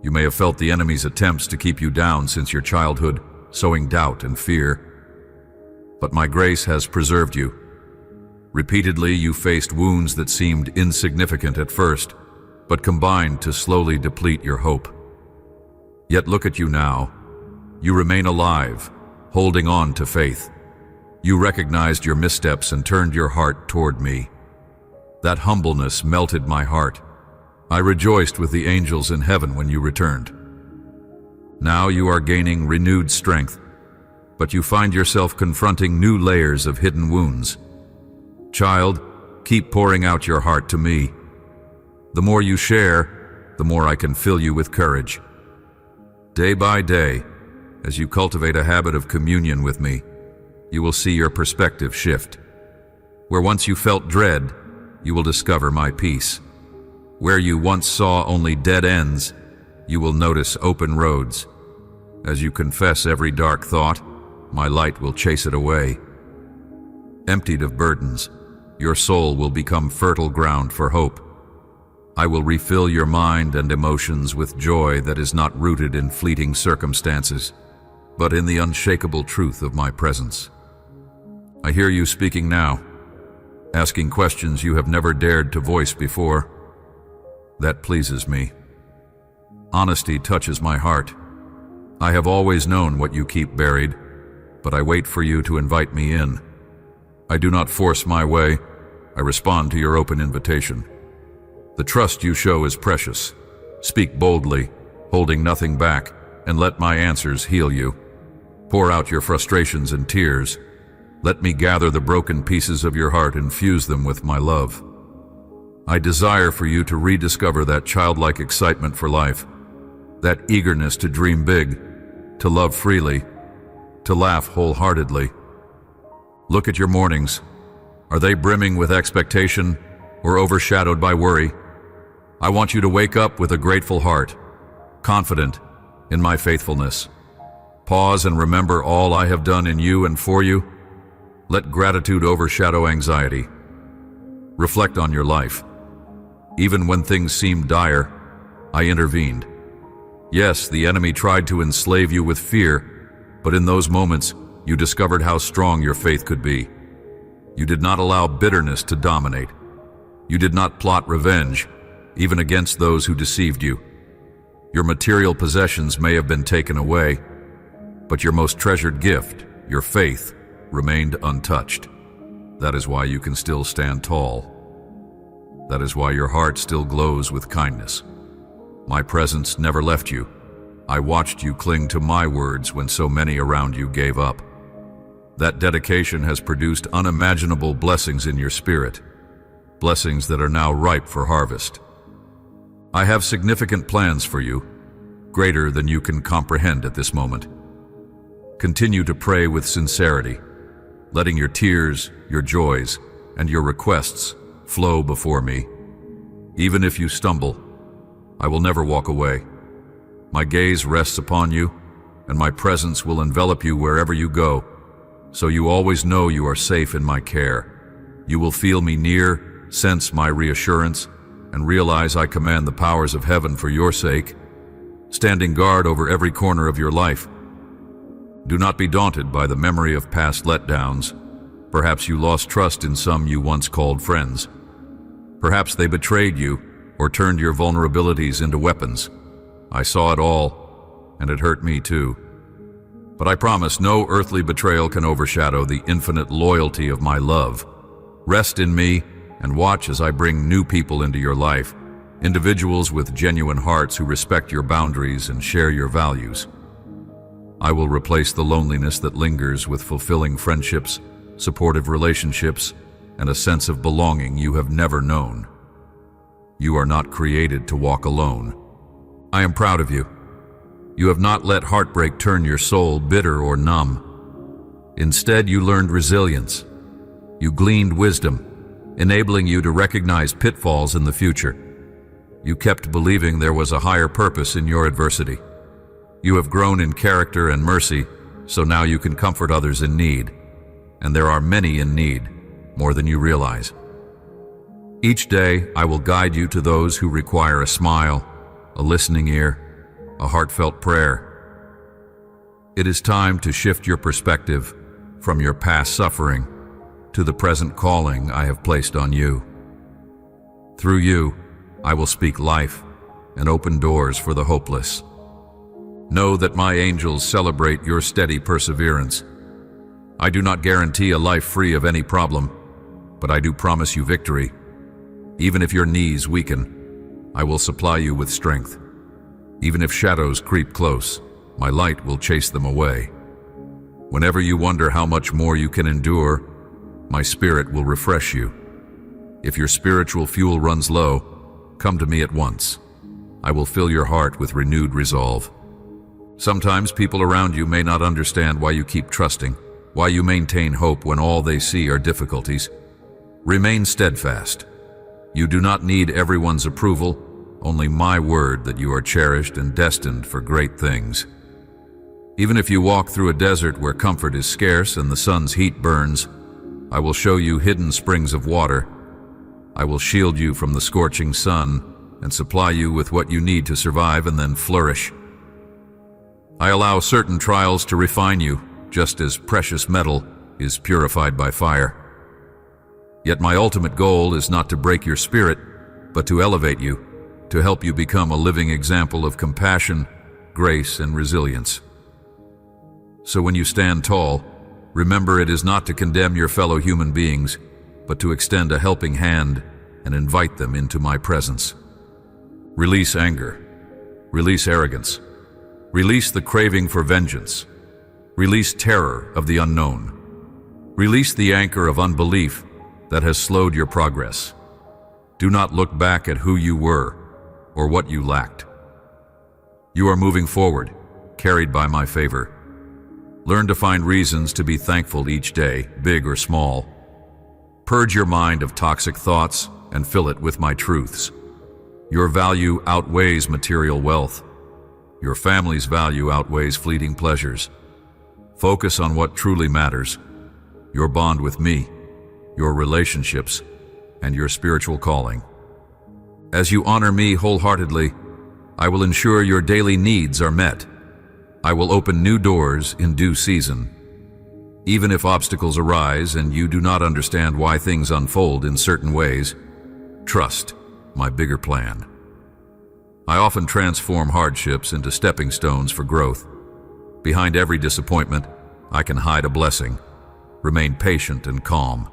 You may have felt the enemy's attempts to keep you down since your childhood, sowing doubt and fear. But my grace has preserved you. Repeatedly, you faced wounds that seemed insignificant at first, but combined to slowly deplete your hope. Yet look at you now. You remain alive, holding on to faith. You recognized your missteps and turned your heart toward me. That humbleness melted my heart. I rejoiced with the angels in heaven when you returned. Now you are gaining renewed strength, but you find yourself confronting new layers of hidden wounds. Child, keep pouring out your heart to me. The more you share, the more I can fill you with courage. Day by day, as you cultivate a habit of communion with me, you will see your perspective shift. Where once you felt dread, you will discover my peace. Where you once saw only dead ends, you will notice open roads. As you confess every dark thought, my light will chase it away. Emptied of burdens, your soul will become fertile ground for hope. I will refill your mind and emotions with joy that is not rooted in fleeting circumstances, but in the unshakable truth of my presence. I hear you speaking now, asking questions you have never dared to voice before. That pleases me. Honesty touches my heart. I have always known what you keep buried, but I wait for you to invite me in. I do not force my way. I respond to your open invitation. The trust you show is precious. Speak boldly, holding nothing back, and let my answers heal you. Pour out your frustrations and tears. Let me gather the broken pieces of your heart and fuse them with my love. I desire for you to rediscover that childlike excitement for life, that eagerness to dream big, to love freely, to laugh wholeheartedly. Look at your mornings. Are they brimming with expectation or overshadowed by worry? I want you to wake up with a grateful heart, confident in my faithfulness. Pause and remember all I have done in you and for you. Let gratitude overshadow anxiety. Reflect on your life. Even when things seemed dire, I intervened. Yes, the enemy tried to enslave you with fear, but in those moments, you discovered how strong your faith could be. You did not allow bitterness to dominate. You did not plot revenge, even against those who deceived you. Your material possessions may have been taken away, but your most treasured gift, your faith, remained untouched. That is why you can still stand tall. That is why your heart still glows with kindness. My presence never left you. I watched you cling to my words when so many around you gave up. That dedication has produced unimaginable blessings in your spirit, blessings that are now ripe for harvest. I have significant plans for you, greater than you can comprehend at this moment. Continue to pray with sincerity, letting your tears, your joys, and your requests flow before me. Even if you stumble, I will never walk away. My gaze rests upon you, and my presence will envelop you wherever you go, so you always know you are safe in my care. You will feel me near, sense my reassurance, and realize I command the powers of heaven for your sake, standing guard over every corner of your life. Do not be daunted by the memory of past letdowns. Perhaps you lost trust in some you once called friends. Perhaps they betrayed you or turned your vulnerabilities into weapons. I saw it all, and it hurt me too. But I promise no earthly betrayal can overshadow the infinite loyalty of my love. Rest in me and watch as I bring new people into your life, individuals with genuine hearts who respect your boundaries and share your values. I will replace the loneliness that lingers with fulfilling friendships, supportive relationships, and a sense of belonging you have never known. You are not created to walk alone. I am proud of you. You have not let heartbreak turn your soul bitter or numb. Instead, you learned resilience. You gleaned wisdom, enabling you to recognize pitfalls in the future. You kept believing there was a higher purpose in your adversity. You have grown in character and mercy, so now you can comfort others in need. And there are many in need, more than you realize. Each day, I will guide you to those who require a smile, a listening ear, a heartfelt prayer. It is time to shift your perspective from your past suffering to the present calling I have placed on you. Through you, I will speak life and open doors for the hopeless. Know that my angels celebrate your steady perseverance. I do not guarantee a life free of any problem, but I do promise you victory. Even if your knees weaken, I will supply you with strength. Even if shadows creep close, my light will chase them away. Whenever you wonder how much more you can endure, my spirit will refresh you. If your spiritual fuel runs low, come to me at once. I will fill your heart with renewed resolve. Sometimes people around you may not understand why you keep trusting, why you maintain hope when all they see are difficulties. Remain steadfast. You do not need everyone's approval, only my word that you are cherished and destined for great things. Even if you walk through a desert where comfort is scarce and the sun's heat burns, I will show you hidden springs of water. I will shield you from the scorching sun and supply you with what you need to survive and then flourish. I allow certain trials to refine you, just as precious metal is purified by fire. Yet my ultimate goal is not to break your spirit, but to elevate you, to help you become a living example of compassion, grace, and resilience. So when you stand tall, remember it is not to condemn your fellow human beings, but to extend a helping hand and invite them into my presence. Release anger. Release arrogance. Release the craving for vengeance. Release terror of the unknown. Release the anchor of unbelief that has slowed your progress. Do not look back at who you were or what you lacked. You are moving forward, carried by my favor. Learn to find reasons to be thankful each day, big or small. Purge your mind of toxic thoughts and fill it with my truths. Your value outweighs material wealth. Your family's value outweighs fleeting pleasures. Focus on what truly matters: your bond with me, your relationships, and your spiritual calling. As you honor me wholeheartedly, I will ensure your daily needs are met. I will open new doors in due season. Even if obstacles arise and you do not understand why things unfold in certain ways, trust my bigger plan. I often transform hardships into stepping stones for growth. Behind every disappointment, I can hide a blessing. Remain patient and calm.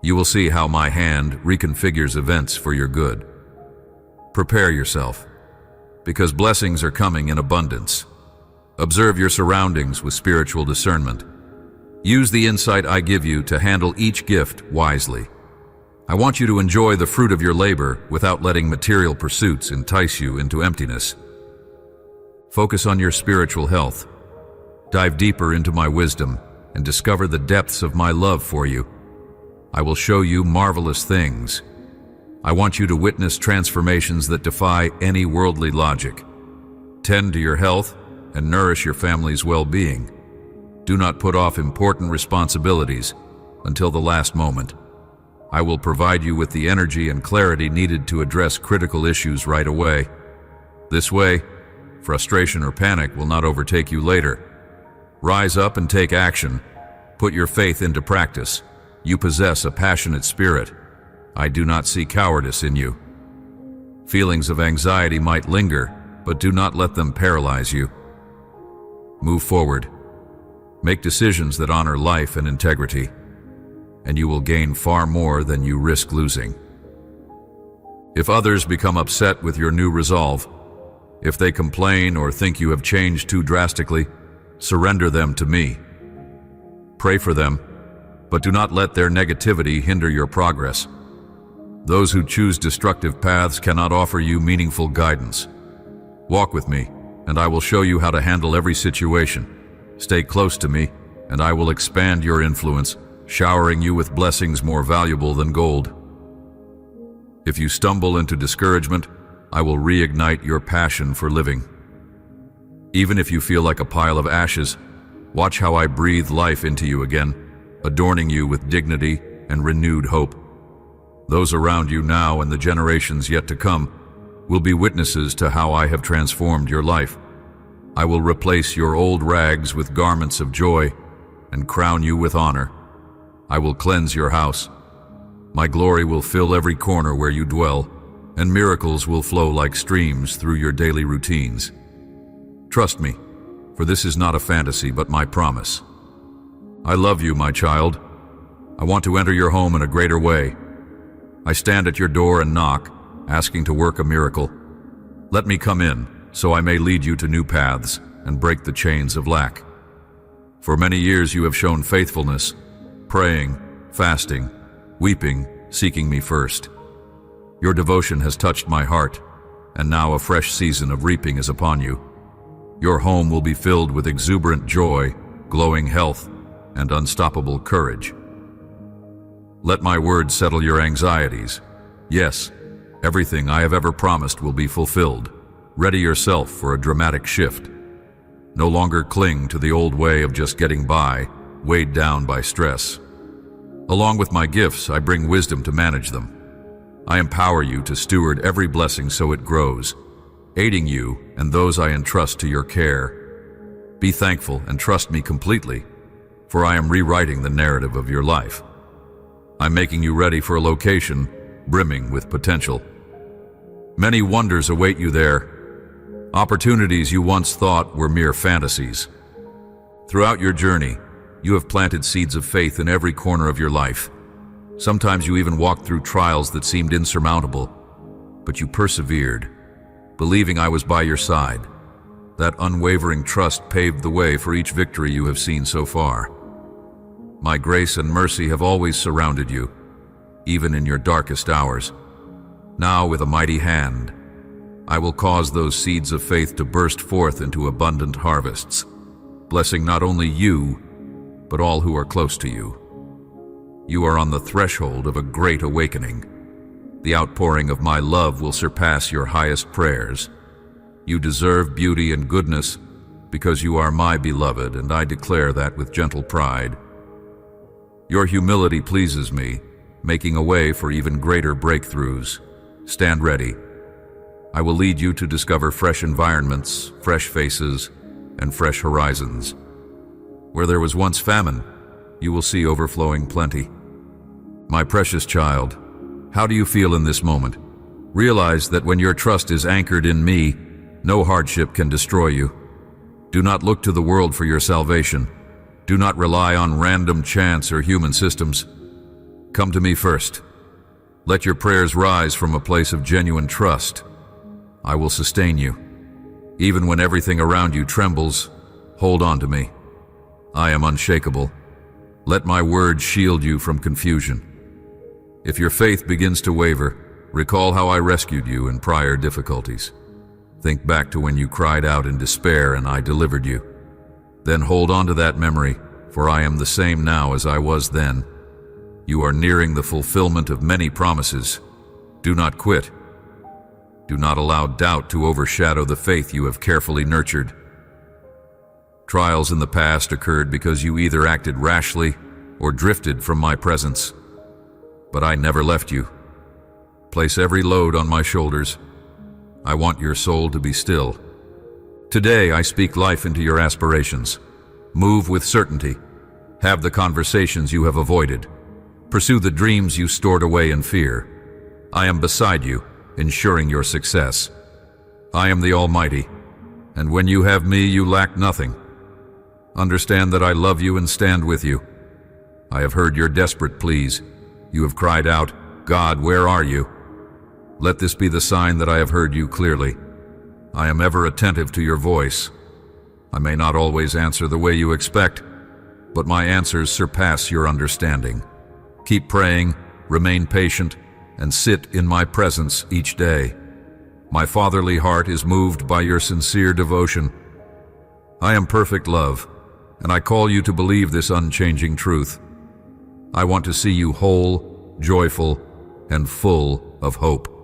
You will see how my hand reconfigures events for your good. Prepare yourself, because blessings are coming in abundance. Observe your surroundings with spiritual discernment. Use the insight I give you to handle each gift wisely. I want you to enjoy the fruit of your labor without letting material pursuits entice you into emptiness. Focus on your spiritual health. Dive deeper into my wisdom and discover the depths of my love for you. I will show you marvelous things. I want you to witness transformations that defy any worldly logic. Tend to your health and nourish your family's well-being. Do not put off important responsibilities until the last moment. I will provide you with the energy and clarity needed to address critical issues right away. This way, frustration or panic will not overtake you later. Rise up and take action. Put your faith into practice. You possess a passionate spirit. I do not see cowardice in you. Feelings of anxiety might linger, but do not let them paralyze you. Move forward. Make decisions that honor life and integrity, and you will gain far more than you risk losing. If others become upset with your new resolve, if they complain or think you have changed too drastically, surrender them to me. Pray for them, but do not let their negativity hinder your progress. Those who choose destructive paths cannot offer you meaningful guidance. Walk with me, and I will show you how to handle every situation. Stay close to me, and I will expand your influence, showering you with blessings more valuable than gold. If you stumble into discouragement, I will reignite your passion for living. Even if you feel like a pile of ashes, watch how I breathe life into you again, adorning you with dignity and renewed hope. Those around you now and the generations yet to come will be witnesses to how I have transformed your life. I will replace your old rags with garments of joy and crown you with honor. I will cleanse your house. My glory will fill every corner where you dwell, and miracles will flow like streams through your daily routines. Trust me, for this is not a fantasy but my promise. I love you, my child. I want to enter your home in a greater way. I stand at your door and knock, asking to work a miracle. Let me come in, so I may lead you to new paths and break the chains of lack. For many years you have shown faithfulness, praying, fasting, weeping, seeking me first. Your devotion has touched my heart, and now a fresh season of reaping is upon you. Your home will be filled with exuberant joy, glowing health, and unstoppable courage. Let my words settle your anxieties. Yes, everything I have ever promised will be fulfilled. Ready yourself for a dramatic shift. No longer cling to the old way of just getting by, weighed down by stress. Along with my gifts, I bring wisdom to manage them. I empower you to steward every blessing so it grows, aiding you and those I entrust to your care. Be thankful and trust me completely, for I am rewriting the narrative of your life. I'm making you ready for a location brimming with potential. Many wonders await you there, opportunities you once thought were mere fantasies. Throughout your journey, you have planted seeds of faith in every corner of your life. Sometimes you even walked through trials that seemed insurmountable, but you persevered, believing I was by your side. That unwavering trust paved the way for each victory you have seen so far. My grace and mercy have always surrounded you, even in your darkest hours. Now, with a mighty hand, I will cause those seeds of faith to burst forth into abundant harvests, blessing not only you, but all who are close to you. You are on the threshold of a great awakening. The outpouring of my love will surpass your highest prayers. You deserve beauty and goodness because you are my beloved, and I declare that with gentle pride. Your humility pleases me, making a way for even greater breakthroughs. Stand ready. I will lead you to discover fresh environments, fresh faces, and fresh horizons. Where there was once famine, you will see overflowing plenty. My precious child, how do you feel in this moment? Realize that when your trust is anchored in me, no hardship can destroy you. Do not look to the world for your salvation. Do not rely on random chance or human systems. Come to me first. Let your prayers rise from a place of genuine trust. I will sustain you. Even when everything around you trembles, hold on to me. I am unshakable. Let my word shield you from confusion. If your faith begins to waver, recall how I rescued you in prior difficulties. Think back to when you cried out in despair and I delivered you. Then hold on to that memory, for I am the same now as I was then. You are nearing the fulfillment of many promises. Do not quit. Do not allow doubt to overshadow the faith you have carefully nurtured. Trials in the past occurred because you either acted rashly or drifted from my presence. But I never left you. Place every load on my shoulders. I want your soul to be still. Today I speak life into your aspirations. Move with certainty. Have the conversations you have avoided. Pursue the dreams you stored away in fear. I am beside you, ensuring your success. I am the Almighty, and when you have me, you lack nothing. Understand that I love you and stand with you. I have heard your desperate pleas. You have cried out, God, where are you? Let this be the sign that I have heard you clearly. I am ever attentive to your voice. I may not always answer the way you expect, but my answers surpass your understanding. Keep praying, remain patient, and sit in my presence each day. My fatherly heart is moved by your sincere devotion. I am perfect love, and I call you to believe this unchanging truth. I want to see you whole, joyful, and full of hope.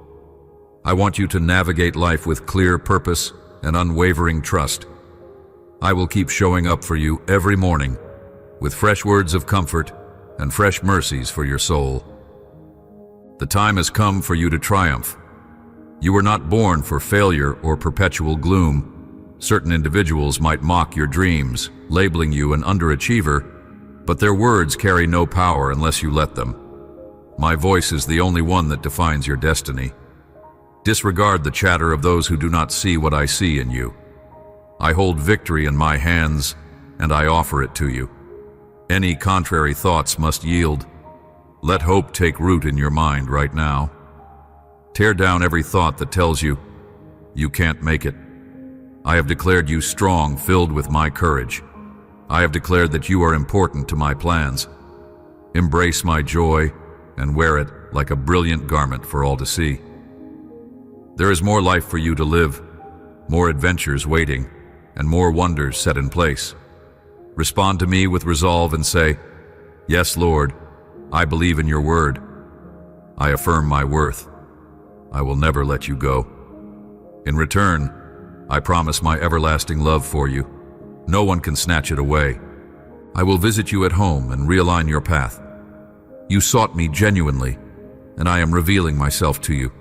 I want you to navigate life with clear purpose and unwavering trust. I will keep showing up for you every morning with fresh words of comfort and fresh mercies for your soul. The time has come for you to triumph. You were not born for failure or perpetual gloom. Certain individuals might mock your dreams, labeling you an underachiever, but their words carry no power unless you let them. My voice is the only one that defines your destiny. Disregard the chatter of those who do not see what I see in you. I hold victory in my hands, and I offer it to you. Any contrary thoughts must yield. Let hope take root in your mind right now. Tear down every thought that tells you you can't make it. I have declared you strong, filled with my courage. I have declared that you are important to my plans. Embrace my joy and wear it like a brilliant garment for all to see. There is more life for you to live, more adventures waiting, and more wonders set in place. Respond to me with resolve and say, "Yes, Lord, I believe in your word. I affirm my worth. I will never let you go. In return, I promise my everlasting love for you. No one can snatch it away. I will visit you at home and realign your path. You sought me genuinely, and I am revealing myself to you.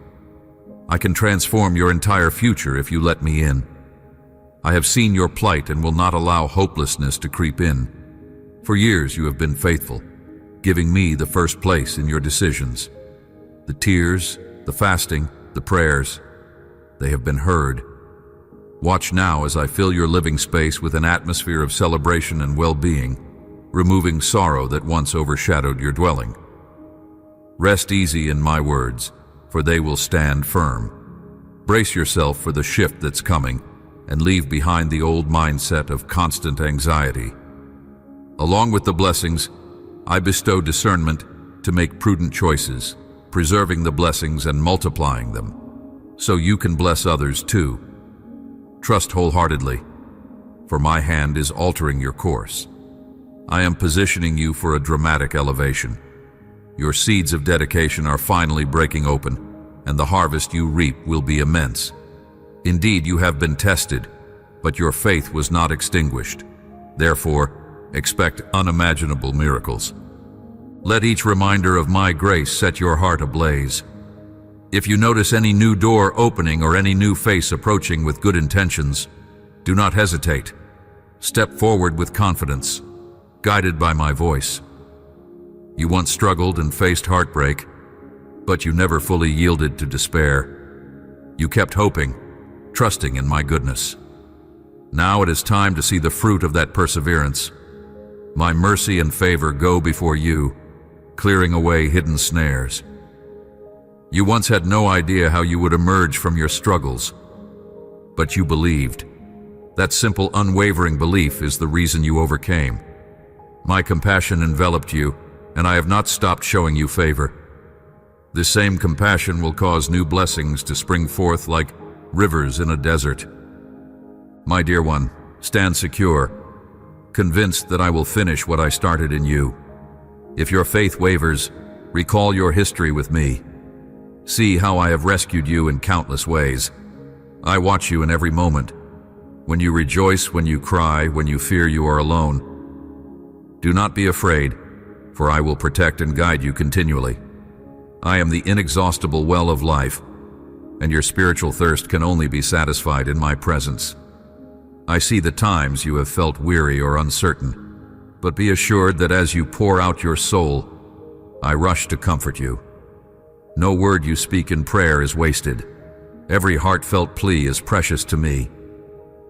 I can transform your entire future if you let me in. I have seen your plight and will not allow hopelessness to creep in. For years you have been faithful, giving me the first place in your decisions. The tears, the fasting, the prayers, they have been heard. Watch now as I fill your living space with an atmosphere of celebration and well-being, removing sorrow that once overshadowed your dwelling. Rest easy in my words, for they will stand firm. Brace yourself for the shift that's coming, and leave behind the old mindset of constant anxiety. Along with the blessings, I bestow discernment to make prudent choices, preserving the blessings and multiplying them, so you can bless others too. Trust wholeheartedly, for my hand is altering your course. I am positioning you for a dramatic elevation. Your seeds of dedication are finally breaking open, and the harvest you reap will be immense. Indeed, you have been tested, but your faith was not extinguished. Therefore, expect unimaginable miracles. Let each reminder of my grace set your heart ablaze. If you notice any new door opening or any new face approaching with good intentions, do not hesitate. Step forward with confidence, guided by my voice. You once struggled and faced heartbreak, but you never fully yielded to despair. You kept hoping, trusting in my goodness. Now it is time to see the fruit of that perseverance. My mercy and favor go before you, clearing away hidden snares. You once had no idea how you would emerge from your struggles, but you believed. That simple, unwavering belief is the reason you overcame. My compassion enveloped you, and I have not stopped showing you favor. This same compassion will cause new blessings to spring forth like rivers in a desert. My dear one, stand secure, convinced that I will finish what I started in you. If your faith wavers, recall your history with me. See how I have rescued you in countless ways. I watch you in every moment. When you rejoice, when you cry, when you fear you are alone. Do not be afraid, for I will protect and guide you continually. I am the inexhaustible well of life, and your spiritual thirst can only be satisfied in my presence. I see the times you have felt weary or uncertain, but be assured that as you pour out your soul, I rush to comfort you. No word you speak in prayer is wasted. Every heartfelt plea is precious to me.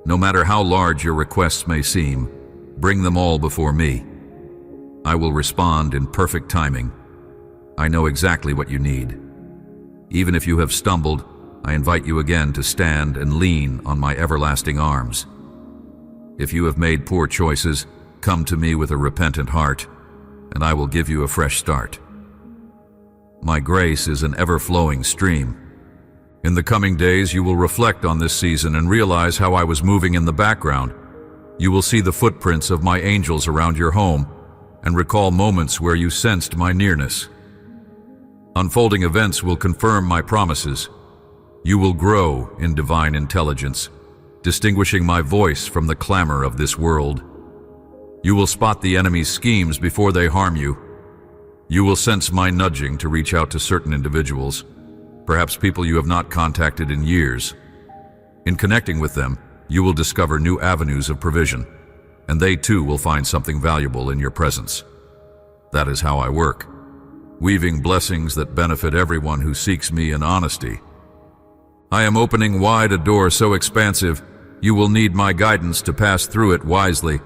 No matter how large your requests may seem, bring them all before me. I will respond in perfect timing. I know exactly what you need. Even if you have stumbled, I invite you again to stand and lean on my everlasting arms. If you have made poor choices, come to me with a repentant heart, and I will give you a fresh start. My grace is an ever-flowing stream. In the coming days, you will reflect on this season and realize how I was moving in the background. You will see the footprints of my angels around your home and recall moments where you sensed my nearness. Unfolding events will confirm my promises. You will grow in divine intelligence, distinguishing my voice from the clamor of this world. You will spot the enemy's schemes before they harm you. You will sense my nudging to reach out to certain individuals, perhaps people you have not contacted in years. In connecting with them, you will discover new avenues of provision, and they too will find something valuable in your presence. That is how I work, weaving blessings that benefit everyone who seeks me in honesty. I am opening wide a door so expansive, you will need my guidance to pass through it wisely.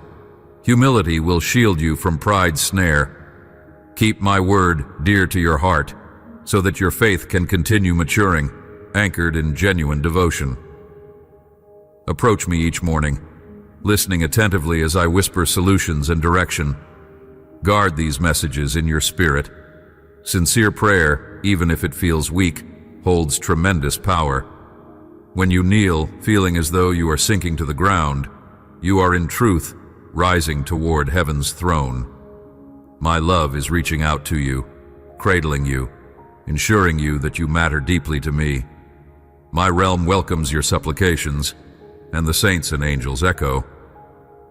Humility will shield you from pride's snare. Keep my word dear to your heart, so that your faith can continue maturing, anchored in genuine devotion. Approach me each morning, listening attentively as I whisper solutions and direction. Guard these messages in your spirit. Sincere prayer, even if it feels weak, holds tremendous power. When you kneel, feeling as though you are sinking to the ground, you are in truth rising toward heaven's throne. My love is reaching out to you, cradling you, ensuring you that you matter deeply to me. My realm welcomes your supplications, and the saints and angels echo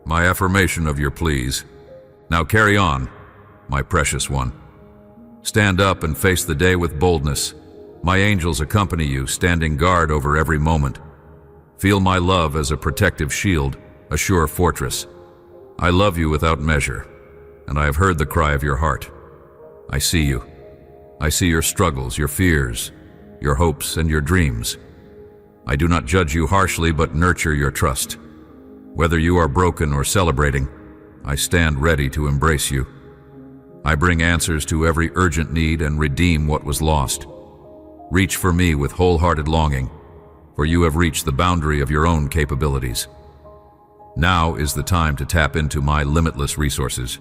my affirmation of your pleas. Now carry on, my precious one. Stand up and face the day with boldness. My angels accompany you, standing guard over every moment. Feel my love as a protective shield, a sure fortress. I love you without measure, and I have heard the cry of your heart. I see you. I see your struggles, your fears, your hopes, and your dreams. I do not judge you harshly, but nurture your trust. Whether you are broken or celebrating, I stand ready to embrace you. I bring answers to every urgent need and redeem what was lost. Reach for me with wholehearted longing, for you have reached the boundary of your own capabilities. Now is the time to tap into my limitless resources.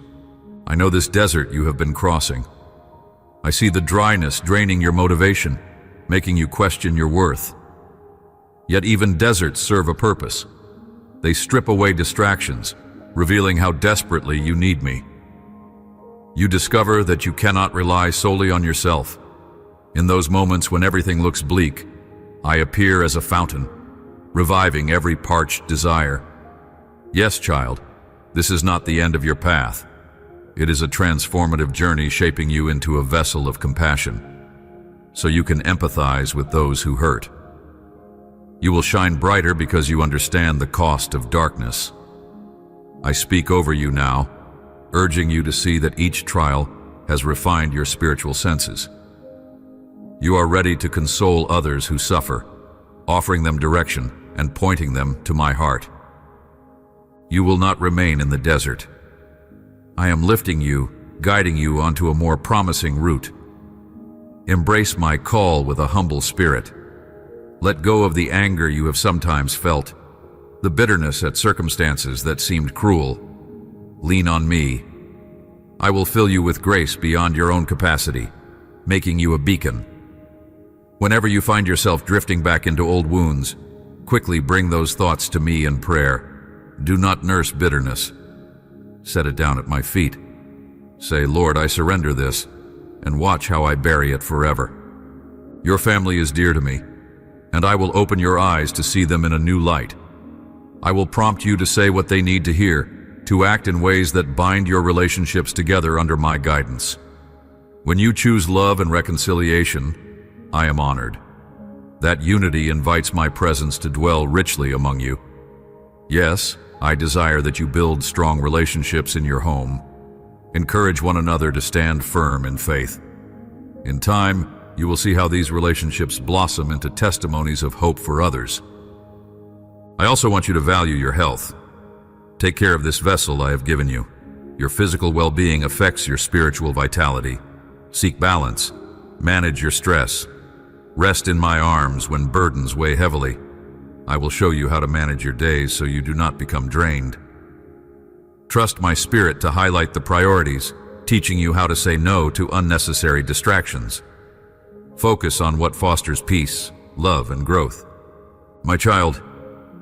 I know this desert you have been crossing. I see the dryness draining your motivation, making you question your worth. Yet even deserts serve a purpose. They strip away distractions, revealing how desperately you need me. You discover that you cannot rely solely on yourself. In those moments when everything looks bleak, I appear as a fountain, reviving every parched desire. Yes, child, this is not the end of your path. It is a transformative journey shaping you into a vessel of compassion, so you can empathize with those who hurt. You will shine brighter because you understand the cost of darkness. I speak over you now, urging you to see that each trial has refined your spiritual senses. You are ready to console others who suffer, offering them direction and pointing them to my heart. You will not remain in the desert. I am lifting you, guiding you onto a more promising route. Embrace my call with a humble spirit. Let go of the anger you have sometimes felt, the bitterness at circumstances that seemed cruel. Lean on me. I will fill you with grace beyond your own capacity, making you a beacon. Whenever you find yourself drifting back into old wounds, quickly bring those thoughts to me in prayer. Do not nurse bitterness. Set it down at my feet. Say, Lord, I surrender this, and watch how I bury it forever. Your family is dear to me, and I will open your eyes to see them in a new light. I will prompt you to say what they need to hear, to act in ways that bind your relationships together under my guidance. When you choose love and reconciliation, I am honored. That unity invites my presence to dwell richly among you. Yes, I desire that you build strong relationships in your home. Encourage one another to stand firm in faith. In time, you will see how these relationships blossom into testimonies of hope for others. I also want you to value your health. Take care of this vessel I have given you. Your physical well-being affects your spiritual vitality. Seek balance. Manage your stress. Rest in my arms when burdens weigh heavily. I will show you how to manage your days so you do not become drained. Trust my spirit to highlight the priorities, teaching you how to say no to unnecessary distractions. Focus on what fosters peace, love, and growth. My child,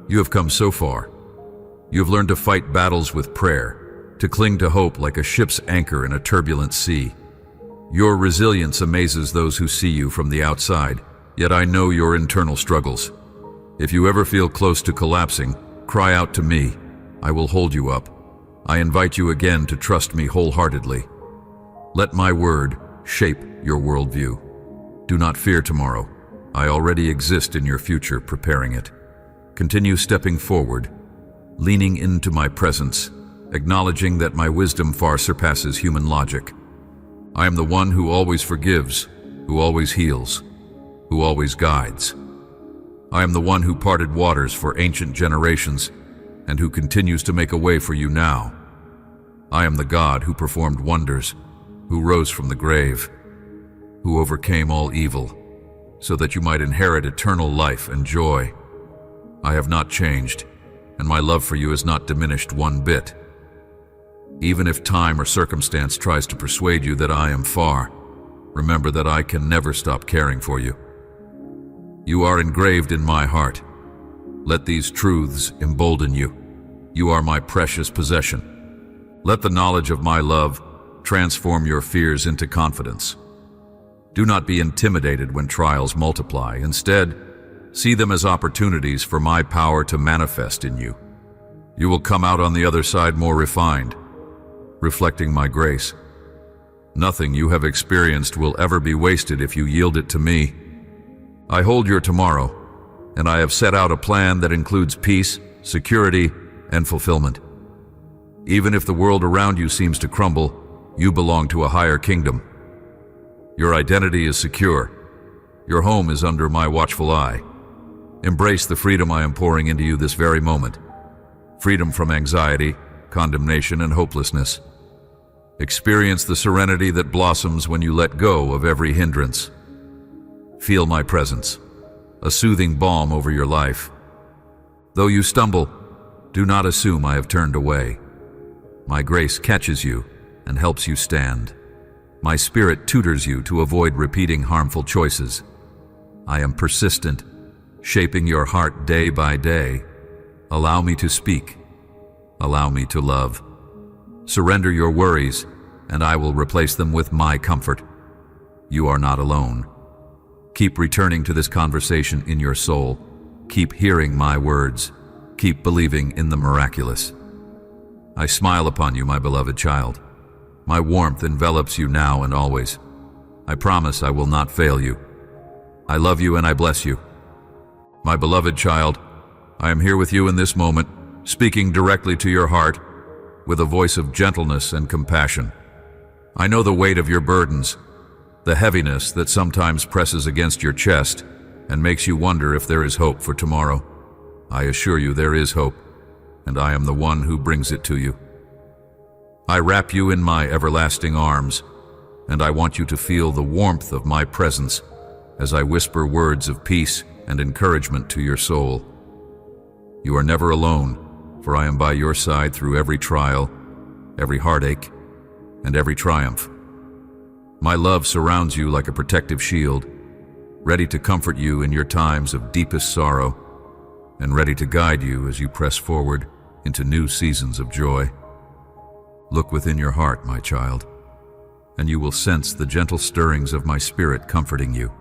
you have come so far. You have learned to fight battles with prayer, to cling to hope like a ship's anchor in a turbulent sea. Your resilience amazes those who see you from the outside, yet I know your internal struggles. If you ever feel close to collapsing, cry out to me. I will hold you up. I invite you again to trust me wholeheartedly. Let my word shape your worldview. Do not fear tomorrow. I already exist in your future, preparing it. Continue stepping forward, leaning into my presence, acknowledging that my wisdom far surpasses human logic. I am the one who always forgives, who always heals, who always guides. I am the one who parted waters for ancient generations and who continues to make a way for you now. I am the God who performed wonders, who rose from the grave, who overcame all evil, so that you might inherit eternal life and joy. I have not changed, and my love for you has not diminished one bit. Even if time or circumstance tries to persuade you that I am far, remember that I can never stop caring for you. You are engraved in my heart. Let these truths embolden you. You are my precious possession. Let the knowledge of my love transform your fears into confidence. Do not be intimidated when trials multiply. Instead, see them as opportunities for my power to manifest in you. You will come out on the other side more refined, reflecting my grace. Nothing you have experienced will ever be wasted if you yield it to me. I hold your tomorrow, and I have set out a plan that includes peace, security, and fulfillment. Even if the world around you seems to crumble, you belong to a higher kingdom. Your identity is secure. Your home is under my watchful eye. Embrace the freedom I am pouring into you this very moment. Freedom from anxiety, condemnation, and hopelessness. Experience the serenity that blossoms when you let go of every hindrance. Feel my presence, a soothing balm over your life. Though you stumble, do not assume I have turned away. My grace catches you and helps you stand. My spirit tutors you to avoid repeating harmful choices. I am persistent, shaping your heart day by day. Allow me to speak. Allow me to love. Surrender your worries, and I will replace them with my comfort. You are not alone. Keep returning to this conversation in your soul. Keep hearing my words. Keep believing in the miraculous. I smile upon you, my beloved child. My warmth envelops you now and always. I promise I will not fail you. I love you and I bless you. My beloved child, I am here with you in this moment, speaking directly to your heart with a voice of gentleness and compassion. I know the weight of your burdens, the heaviness that sometimes presses against your chest and makes you wonder if there is hope for tomorrow. I assure you there is hope, and I am the one who brings it to you. I wrap you in my everlasting arms, and I want you to feel the warmth of my presence as I whisper words of peace and encouragement to your soul. You are never alone, for I am by your side through every trial, every heartache, and every triumph. My love surrounds you like a protective shield, ready to comfort you in your times of deepest sorrow, and ready to guide you as you press forward into new seasons of joy. Look within your heart, my child, and you will sense the gentle stirrings of my spirit comforting you.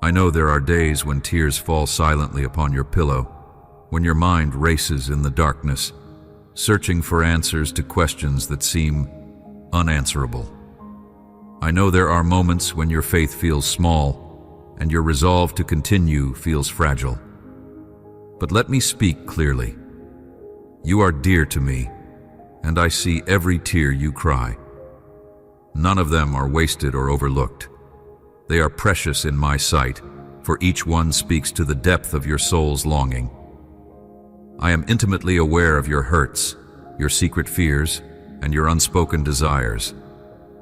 I know there are days when tears fall silently upon your pillow, when your mind races in the darkness, searching for answers to questions that seem unanswerable. I know there are moments when your faith feels small and your resolve to continue feels fragile. But let me speak clearly. You are dear to me, and I see every tear you cry. None of them are wasted or overlooked. They are precious in my sight, for each one speaks to the depth of your soul's longing. I am intimately aware of your hurts, your secret fears, and your unspoken desires.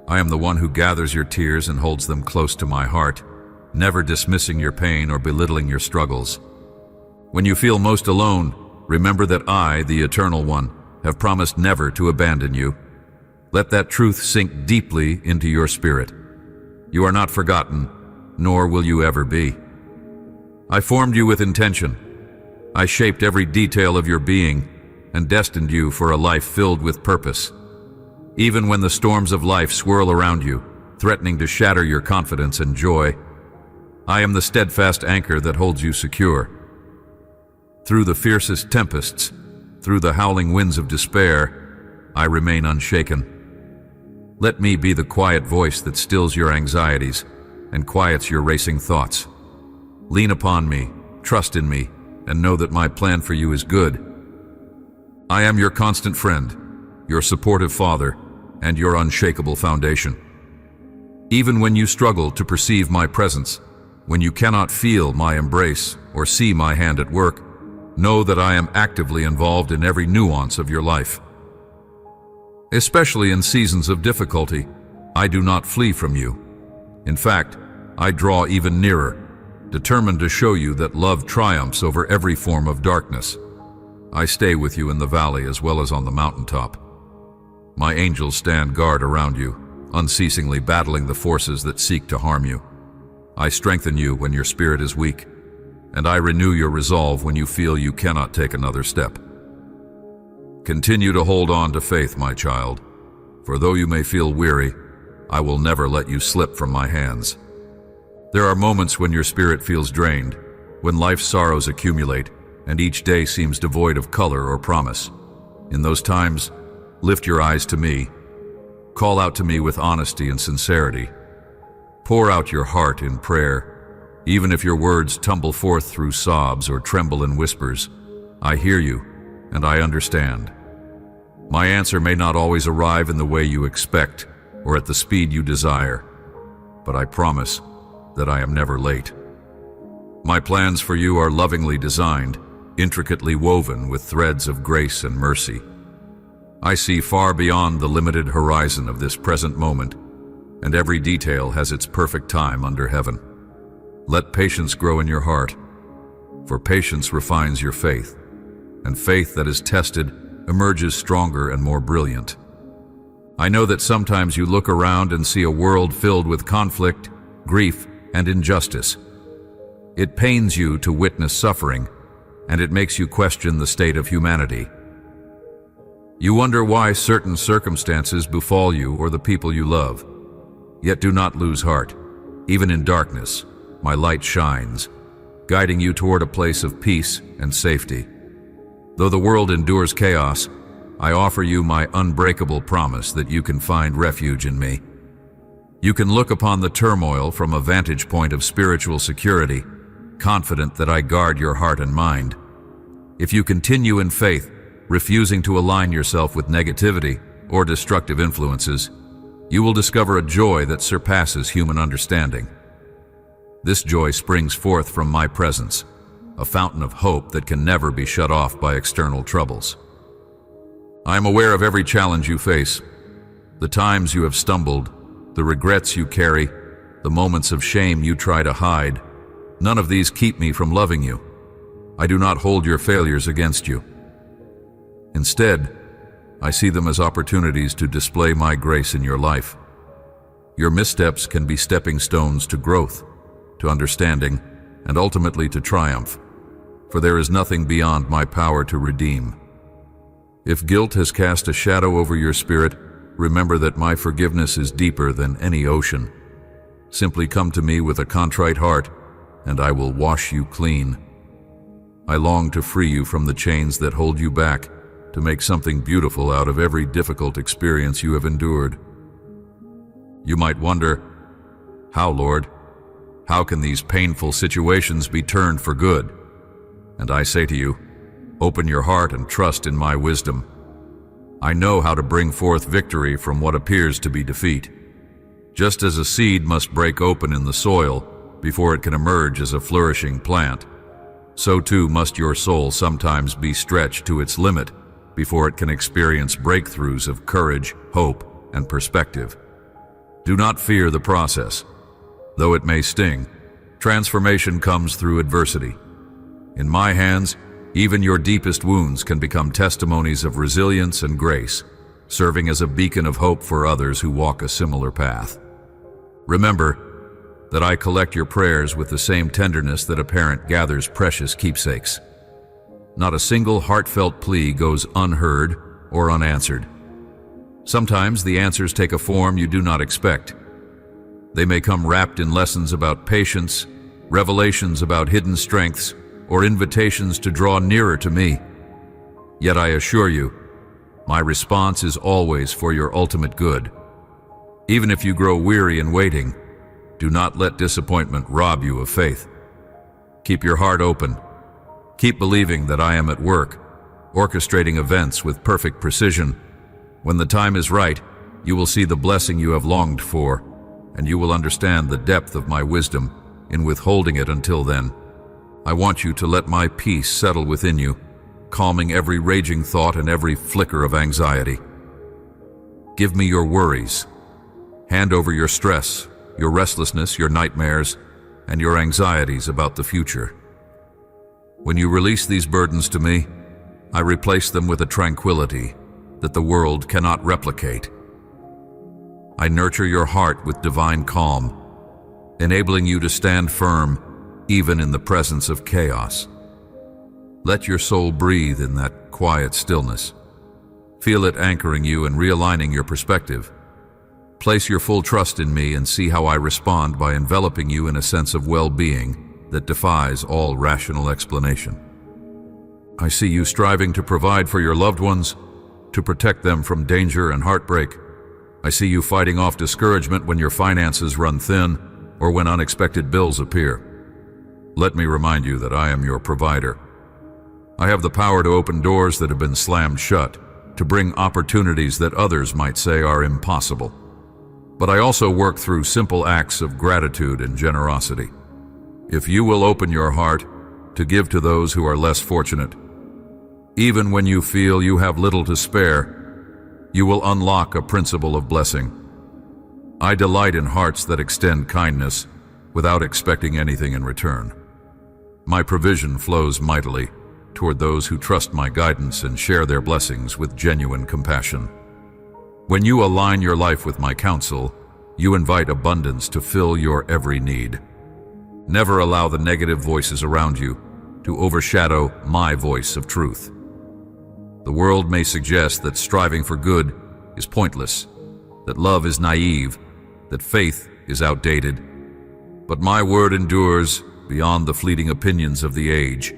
I am the one who gathers your tears and holds them close to my heart, never dismissing your pain or belittling your struggles. When you feel most alone, remember that I, the Eternal One, have promised never to abandon you. Let that truth sink deeply into your spirit. You are not forgotten, nor will you ever be. I formed you with intention. I shaped every detail of your being and destined you for a life filled with purpose. Even when the storms of life swirl around you, threatening to shatter your confidence and joy, I am the steadfast anchor that holds you secure. Through the fiercest tempests, through the howling winds of despair, I remain unshaken. Let me be the quiet voice that stills your anxieties and quiets your racing thoughts. Lean upon me, trust in me, and know that my plan for you is good. I am your constant friend, your supportive father, and your unshakable foundation. Even when you struggle to perceive my presence, when you cannot feel my embrace or see my hand at work, know that I am actively involved in every nuance of your life. Especially in seasons of difficulty, I do not flee from you. In fact, I draw even nearer, determined to show you that love triumphs over every form of darkness. I stay with you in the valley as well as on the mountaintop. My angels stand guard around you, unceasingly battling the forces that seek to harm you. I strengthen you when your spirit is weak, and I renew your resolve when you feel you cannot take another step. Continue to hold on to faith, my child, for though you may feel weary, I will never let you slip from my hands. There are moments when your spirit feels drained, when life's sorrows accumulate, and each day seems devoid of color or promise. In those times, lift your eyes to me. Call out to me with honesty and sincerity. Pour out your heart in prayer. Even if your words tumble forth through sobs or tremble in whispers, I hear you, and I understand. My answer may not always arrive in the way you expect or at the speed you desire, but I promise that I am never late. My plans for you are lovingly designed, intricately woven with threads of grace and mercy. I see far beyond the limited horizon of this present moment, and every detail has its perfect time under heaven. Let patience grow in your heart, for patience refines your faith, and faith that is tested emerges stronger and more brilliant. I know that sometimes you look around and see a world filled with conflict, grief, and injustice. It pains you to witness suffering, and it makes you question the state of humanity. You wonder why certain circumstances befall you or the people you love. Yet do not lose heart. Even in darkness, my light shines, guiding you toward a place of peace and safety. Though the world endures chaos, I offer you my unbreakable promise that you can find refuge in me. You can look upon the turmoil from a vantage point of spiritual security, confident that I guard your heart and mind. If you continue in faith, refusing to align yourself with negativity or destructive influences, you will discover a joy that surpasses human understanding. This joy springs forth from my presence, a fountain of hope that can never be shut off by external troubles. I am aware of every challenge you face, the times you have stumbled, the regrets you carry, the moments of shame you try to hide. None of these keep me from loving you. I do not hold your failures against you. Instead, I see them as opportunities to display my grace in your life. Your missteps can be stepping stones to growth, to understanding, and ultimately to triumph, for there is nothing beyond my power to redeem. If guilt has cast a shadow over your spirit, remember that my forgiveness is deeper than any ocean. Simply come to me with a contrite heart, and I will wash you clean. I long to free you from the chains that hold you back, to make something beautiful out of every difficult experience you have endured. You might wonder, how, Lord? How can these painful situations be turned for good? And I say to you, open your heart and trust in my wisdom. I know how to bring forth victory from what appears to be defeat. Just as a seed must break open in the soil before it can emerge as a flourishing plant, so too must your soul sometimes be stretched to its limit before it can experience breakthroughs of courage, hope, and perspective. Do not fear the process. Though it may sting, transformation comes through adversity. In my hands, even your deepest wounds can become testimonies of resilience and grace, serving as a beacon of hope for others who walk a similar path. Remember that I collect your prayers with the same tenderness that a parent gathers precious keepsakes. Not a single heartfelt plea goes unheard or unanswered. Sometimes the answers take a form you do not expect. They may come wrapped in lessons about patience, revelations about hidden strengths, or invitations to draw nearer to me. Yet I assure you, my response is always for your ultimate good. Even if you grow weary in waiting, do not let disappointment rob you of faith. Keep your heart open. Keep believing that I am at work, orchestrating events with perfect precision. When the time is right, you will see the blessing you have longed for, and you will understand the depth of my wisdom in withholding it until then. I want you to let my peace settle within you, calming every raging thought and every flicker of anxiety. Give me your worries. Hand over your stress, your restlessness, your nightmares, and your anxieties about the future. When you release these burdens to me, I replace them with a tranquility that the world cannot replicate. I nurture your heart with divine calm, enabling you to stand firm even in the presence of chaos. Let your soul breathe in that quiet stillness. Feel it anchoring you and realigning your perspective. Place your full trust in me and see how I respond by enveloping you in a sense of well-being that defies all rational explanation. I see you striving to provide for your loved ones, to protect them from danger and heartbreak. I see you fighting off discouragement when your finances run thin or when unexpected bills appear. Let me remind you that I am your provider. I have the power to open doors that have been slammed shut, to bring opportunities that others might say are impossible. But I also work through simple acts of gratitude and generosity. If you will open your heart to give to those who are less fortunate, even when you feel you have little to spare, you will unlock a principle of blessing. I delight in hearts that extend kindness without expecting anything in return. My provision flows mightily toward those who trust my guidance and share their blessings with genuine compassion. When you align your life with my counsel, you invite abundance to fill your every need. Never allow the negative voices around you to overshadow my voice of truth. The world may suggest that striving for good is pointless, that love is naive, that faith is outdated. But my word endures beyond the fleeting opinions of the age.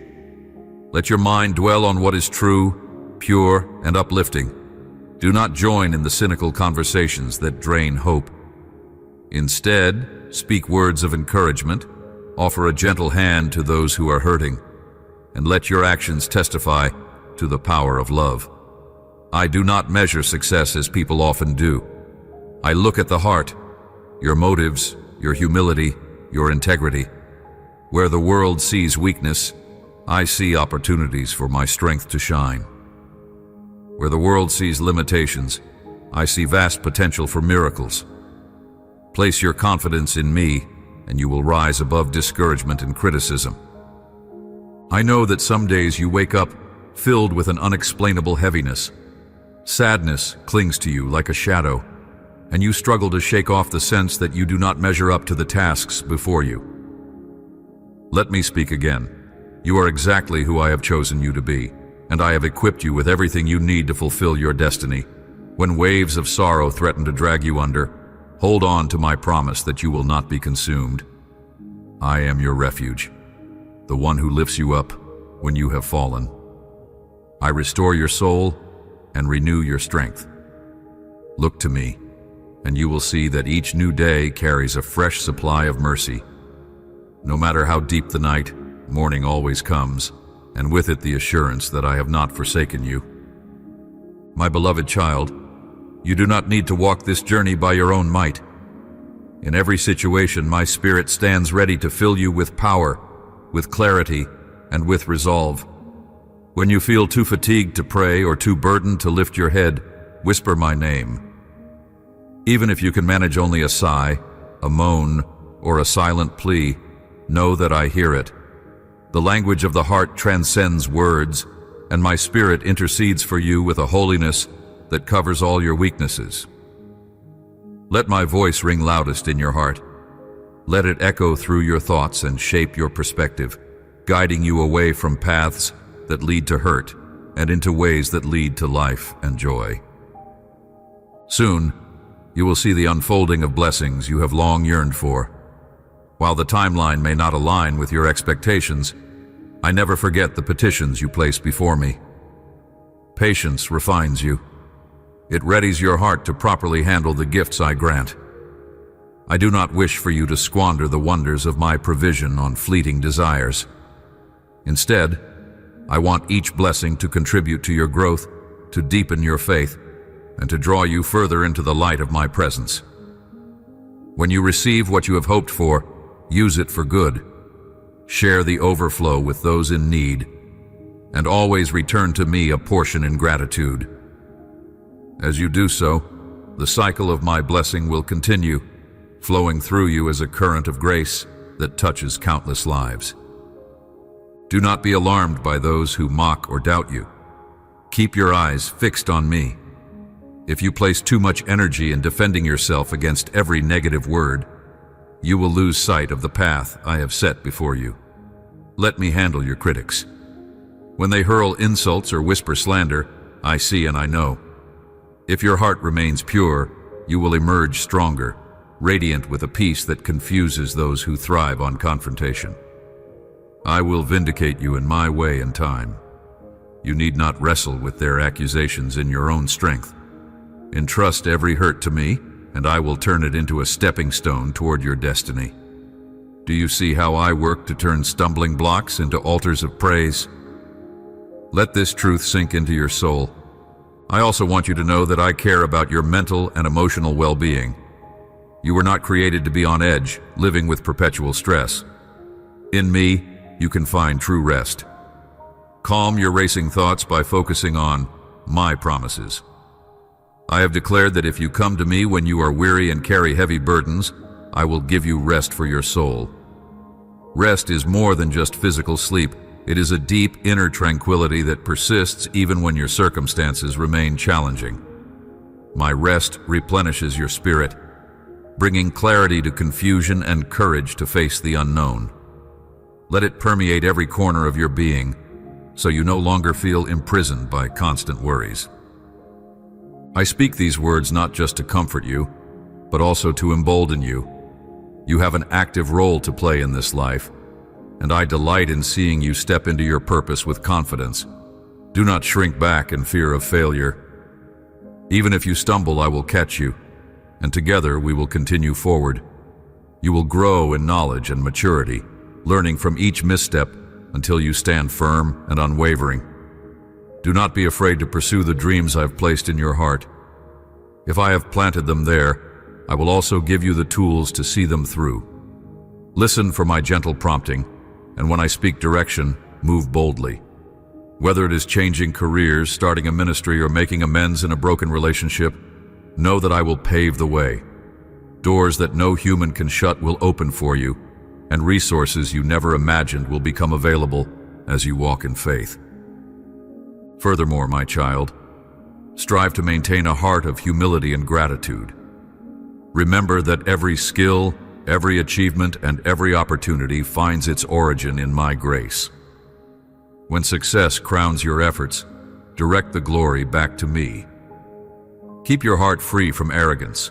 Let your mind dwell on what is true, pure, and uplifting. Do not join in the cynical conversations that drain hope. Instead, speak words of encouragement, offer a gentle hand to those who are hurting, and let your actions testify to the power of love. I do not measure success as people often do. I look at the heart, your motives, your humility, your integrity. Where the world sees weakness, I see opportunities for my strength to shine. Where the world sees limitations, I see vast potential for miracles. Place your confidence in me, and you will rise above discouragement and criticism. I know that some days you wake up filled with an unexplainable heaviness. Sadness clings to you like a shadow, and you struggle to shake off the sense that you do not measure up to the tasks before you. Let me speak again. You are exactly who I have chosen you to be, and I have equipped you with everything you need to fulfill your destiny. When waves of sorrow threaten to drag you under, hold on to my promise that you will not be consumed. I am your refuge, the one who lifts you up when you have fallen. I restore your soul and renew your strength. Look to me, and you will see that each new day carries a fresh supply of mercy. No matter how deep the night, morning always comes, and with it the assurance that I have not forsaken you. My beloved child, you do not need to walk this journey by your own might. In every situation, my Spirit stands ready to fill you with power, with clarity, and with resolve. When you feel too fatigued to pray or too burdened to lift your head, whisper my name. Even if you can manage only a sigh, a moan, or a silent plea, know that I hear it. The language of the heart transcends words, and my Spirit intercedes for you with a holiness that covers all your weaknesses. Let my voice ring loudest in your heart. Let it echo through your thoughts and shape your perspective, guiding you away from paths that lead to hurt and into ways that lead to life and joy. Soon, you will see the unfolding of blessings you have long yearned for. While the timeline may not align with your expectations, I never forget the petitions you place before me. Patience refines you. It readies your heart to properly handle the gifts I grant. I do not wish for you to squander the wonders of my provision on fleeting desires. Instead, I want each blessing to contribute to your growth, to deepen your faith, and to draw you further into the light of my presence. When you receive what you have hoped for, use it for good. Share the overflow with those in need, and always return to me a portion in gratitude. As you do so, the cycle of my blessing will continue, flowing through you as a current of grace that touches countless lives. Do not be alarmed by those who mock or doubt you. Keep your eyes fixed on me. If you place too much energy in defending yourself against every negative word, you will lose sight of the path I have set before you. Let me handle your critics. When they hurl insults or whisper slander, I see and I know. If your heart remains pure, you will emerge stronger, radiant with a peace that confuses those who thrive on confrontation. I will vindicate you in my way and time. You need not wrestle with their accusations in your own strength. Entrust every hurt to me, and I will turn it into a stepping stone toward your destiny. Do you see how I work to turn stumbling blocks into altars of praise? Let this truth sink into your soul. I also want you to know that I care about your mental and emotional well-being. You were not created to be on edge, living with perpetual stress. In me, you can find true rest. Calm your racing thoughts by focusing on my promises. I have declared that if you come to me when you are weary and carry heavy burdens, I will give you rest for your soul. Rest is more than just physical sleep. It is a deep inner tranquility that persists even when your circumstances remain challenging. My rest replenishes your spirit, bringing clarity to confusion and courage to face the unknown. Let it permeate every corner of your being, so you no longer feel imprisoned by constant worries. I speak these words not just to comfort you, but also to embolden you. You have an active role to play in this life, and I delight in seeing you step into your purpose with confidence. Do not shrink back in fear of failure. Even if you stumble, I will catch you, and together we will continue forward. You will grow in knowledge and maturity, learning from each misstep until you stand firm and unwavering. Do not be afraid to pursue the dreams I've placed in your heart. If I have planted them there, I will also give you the tools to see them through. Listen for my gentle prompting, and when I speak direction, move boldly. Whether it is changing careers, starting a ministry, or making amends in a broken relationship, know that I will pave the way. Doors that no human can shut will open for you, and resources you never imagined will become available as you walk in faith. Furthermore, my child, strive to maintain a heart of humility and gratitude. Remember that every skill, every achievement, and every opportunity finds its origin in my grace. When success crowns your efforts, direct the glory back to me. Keep your heart free from arrogance,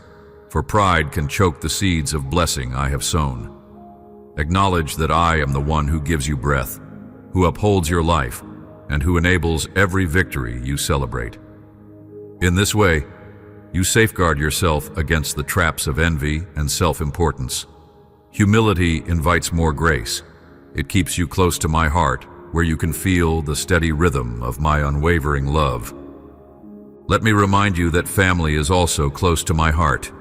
for pride can choke the seeds of blessing I have sown. Acknowledge that I am the one who gives you breath, who upholds your life, and who enables every victory you celebrate. In this way, you safeguard yourself against the traps of envy and self-importance. Humility invites more grace. It keeps you close to my heart, where you can feel the steady rhythm of my unwavering love. Let me remind you that family is also close to my heart.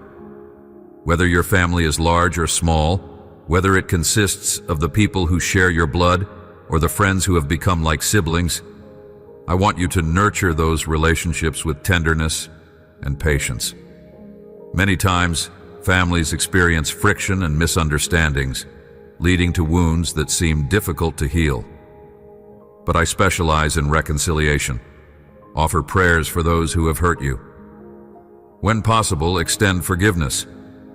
Whether your family is large or small, whether it consists of the people who share your blood or the friends who have become like siblings, I want you to nurture those relationships with tenderness and patience. Many times, families experience friction and misunderstandings, leading to wounds that seem difficult to heal. But I specialize in reconciliation. Offer prayers for those who have hurt you. When possible, extend forgiveness.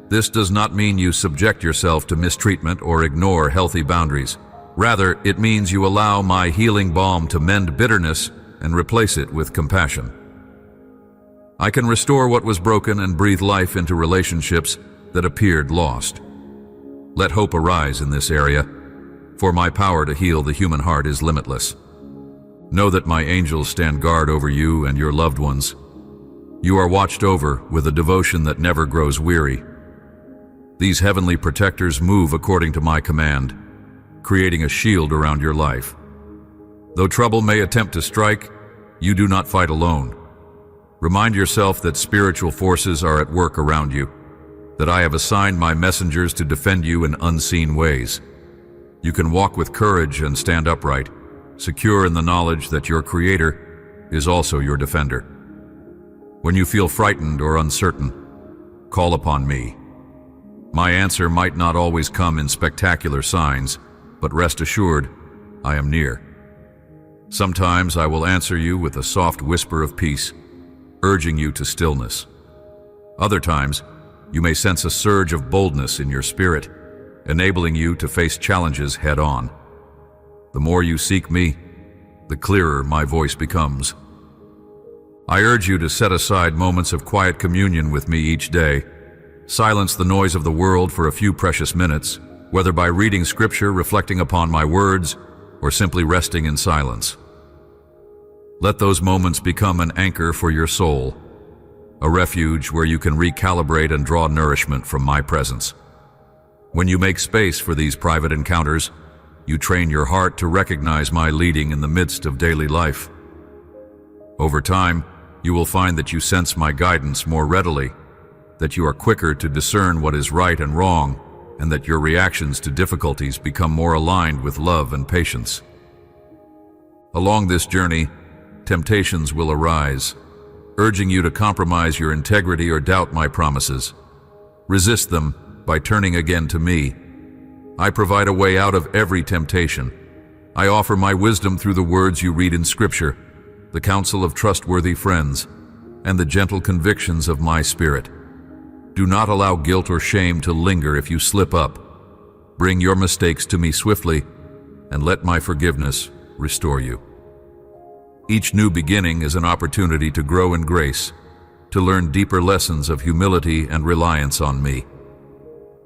This does not mean you subject yourself to mistreatment or ignore healthy boundaries. Rather, it means you allow my healing balm to mend bitterness and replace it with compassion. I can restore what was broken and breathe life into relationships that appeared lost. Let hope arise in this area, for my power to heal the human heart is limitless. Know that my angels stand guard over you and your loved ones. You are watched over with a devotion that never grows weary. These heavenly protectors move according to my command, creating a shield around your life. Though trouble may attempt to strike, you do not fight alone. Remind yourself that spiritual forces are at work around you, that I have assigned my messengers to defend you in unseen ways. You can walk with courage and stand upright, secure in the knowledge that your Creator is also your defender. When you feel frightened or uncertain, call upon me. My answer might not always come in spectacular signs, but rest assured, I am near. Sometimes I will answer you with a soft whisper of peace, urging you to stillness. Other times, you may sense a surge of boldness in your spirit, enabling you to face challenges head-on. The more you seek me, the clearer my voice becomes. I urge you to set aside moments of quiet communion with me each day. Silence the noise of the world for a few precious minutes, whether by reading scripture, reflecting upon my words, or simply resting in silence. Let those moments become an anchor for your soul, a refuge where you can recalibrate and draw nourishment from my presence. When you make space for these private encounters, you train your heart to recognize my leading in the midst of daily life. Over time, you will find that you sense my guidance more readily, that you are quicker to discern what is right and wrong, and that your reactions to difficulties become more aligned with love and patience. Along this journey, temptations will arise, urging you to compromise your integrity or doubt my promises. Resist them by turning again to me. I provide a way out of every temptation. I offer my wisdom through the words you read in Scripture, the counsel of trustworthy friends, and the gentle convictions of my Spirit. Do not allow guilt or shame to linger if you slip up. Bring your mistakes to me swiftly, and let my forgiveness restore you. Each new beginning is an opportunity to grow in grace, to learn deeper lessons of humility and reliance on me.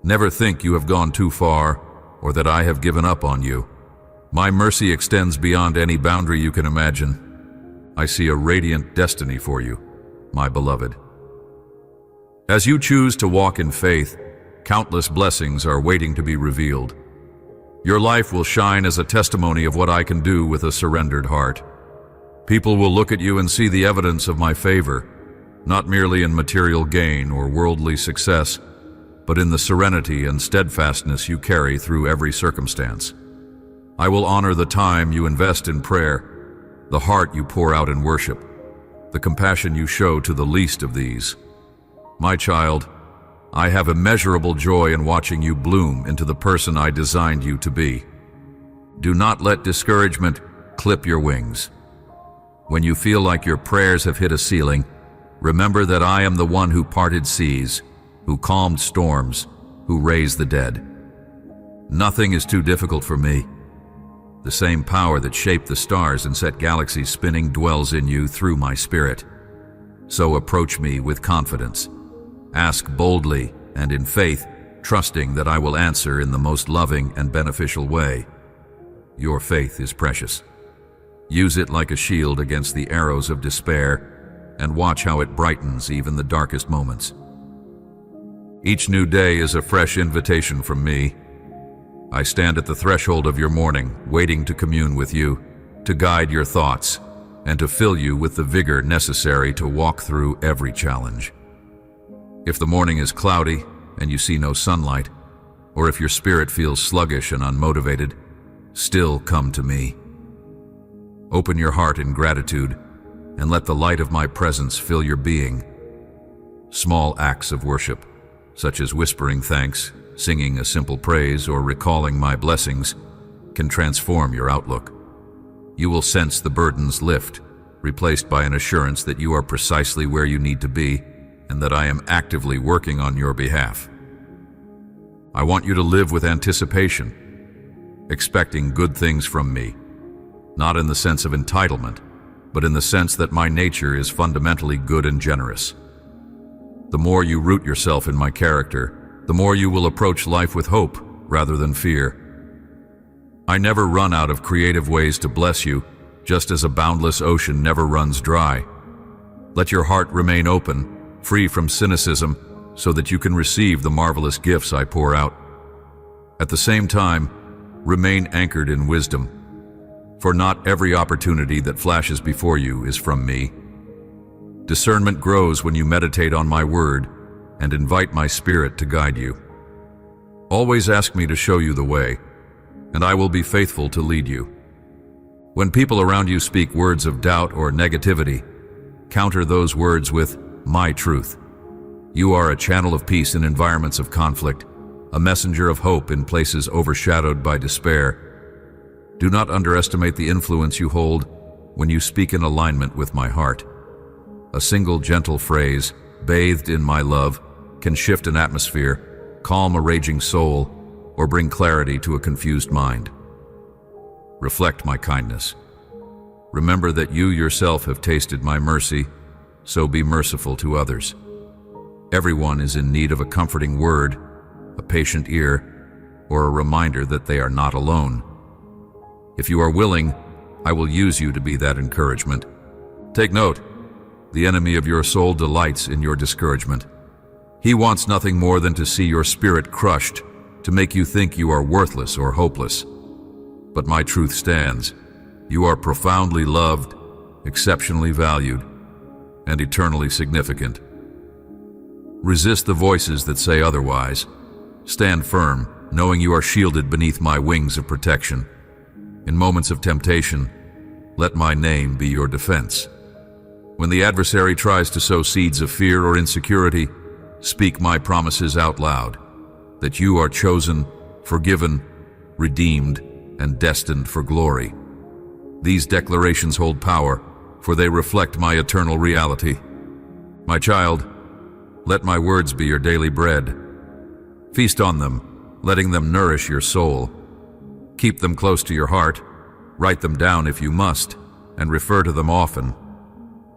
Never think you have gone too far or that I have given up on you. My mercy extends beyond any boundary you can imagine. I see a radiant destiny for you, my beloved. As you choose to walk in faith, countless blessings are waiting to be revealed. Your life will shine as a testimony of what I can do with a surrendered heart. People will look at you and see the evidence of my favor, not merely in material gain or worldly success, but in the serenity and steadfastness you carry through every circumstance. I will honor the time you invest in prayer, the heart you pour out in worship, the compassion you show to the least of these. My child, I have immeasurable joy in watching you bloom into the person I designed you to be. Do not let discouragement clip your wings. When you feel like your prayers have hit a ceiling, remember that I am the one who parted seas, who calmed storms, who raised the dead. Nothing is too difficult for me. The same power that shaped the stars and set galaxies spinning dwells in you through my Spirit. So approach me with confidence. Ask boldly and in faith, trusting that I will answer in the most loving and beneficial way. Your faith is precious. Use it like a shield against the arrows of despair, and watch how it brightens even the darkest moments. Each new day is a fresh invitation from me. I stand at the threshold of your morning, waiting to commune with you, to guide your thoughts, and to fill you with the vigor necessary to walk through every challenge. If the morning is cloudy and you see no sunlight, or if your spirit feels sluggish and unmotivated, still come to me. Open your heart in gratitude and let the light of my presence fill your being. Small acts of worship, such as whispering thanks, singing a simple praise, or recalling my blessings, can transform your outlook. You will sense the burdens lift, replaced by an assurance that you are precisely where you need to be and that I am actively working on your behalf. I want you to live with anticipation, expecting good things from me. Not in the sense of entitlement, but in the sense that my nature is fundamentally good and generous. The more you root yourself in my character, the more you will approach life with hope rather than fear. I never run out of creative ways to bless you, just as a boundless ocean never runs dry. Let your heart remain open, free from cynicism, so that you can receive the marvelous gifts I pour out. At the same time, remain anchored in wisdom. For not every opportunity that flashes before you is from me. Discernment grows when you meditate on my word and invite my Spirit to guide you. Always ask me to show you the way, and I will be faithful to lead you. When people around you speak words of doubt or negativity, counter those words with my truth. You are a channel of peace in environments of conflict, a messenger of hope in places overshadowed by despair. Do not underestimate the influence you hold when you speak in alignment with my heart. A single gentle phrase, bathed in my love, can shift an atmosphere, calm a raging soul, or bring clarity to a confused mind. Reflect my kindness. Remember that you yourself have tasted my mercy, so be merciful to others. Everyone is in need of a comforting word, a patient ear, or a reminder that they are not alone. If you are willing, I will use you to be that encouragement. Take note, the enemy of your soul delights in your discouragement. He wants nothing more than to see your spirit crushed, to make you think you are worthless or hopeless. But my truth stands. You are profoundly loved, exceptionally valued, and eternally significant. Resist the voices that say otherwise. Stand firm, knowing you are shielded beneath my wings of protection. In moments of temptation, let my name be your defense. When the adversary tries to sow seeds of fear or insecurity, speak my promises out loud, that you are chosen, forgiven, redeemed, and destined for glory. These declarations hold power, for they reflect my eternal reality. My child, let my words be your daily bread. Feast on them, letting them nourish your soul. Keep them close to your heart, write them down if you must, and refer to them often.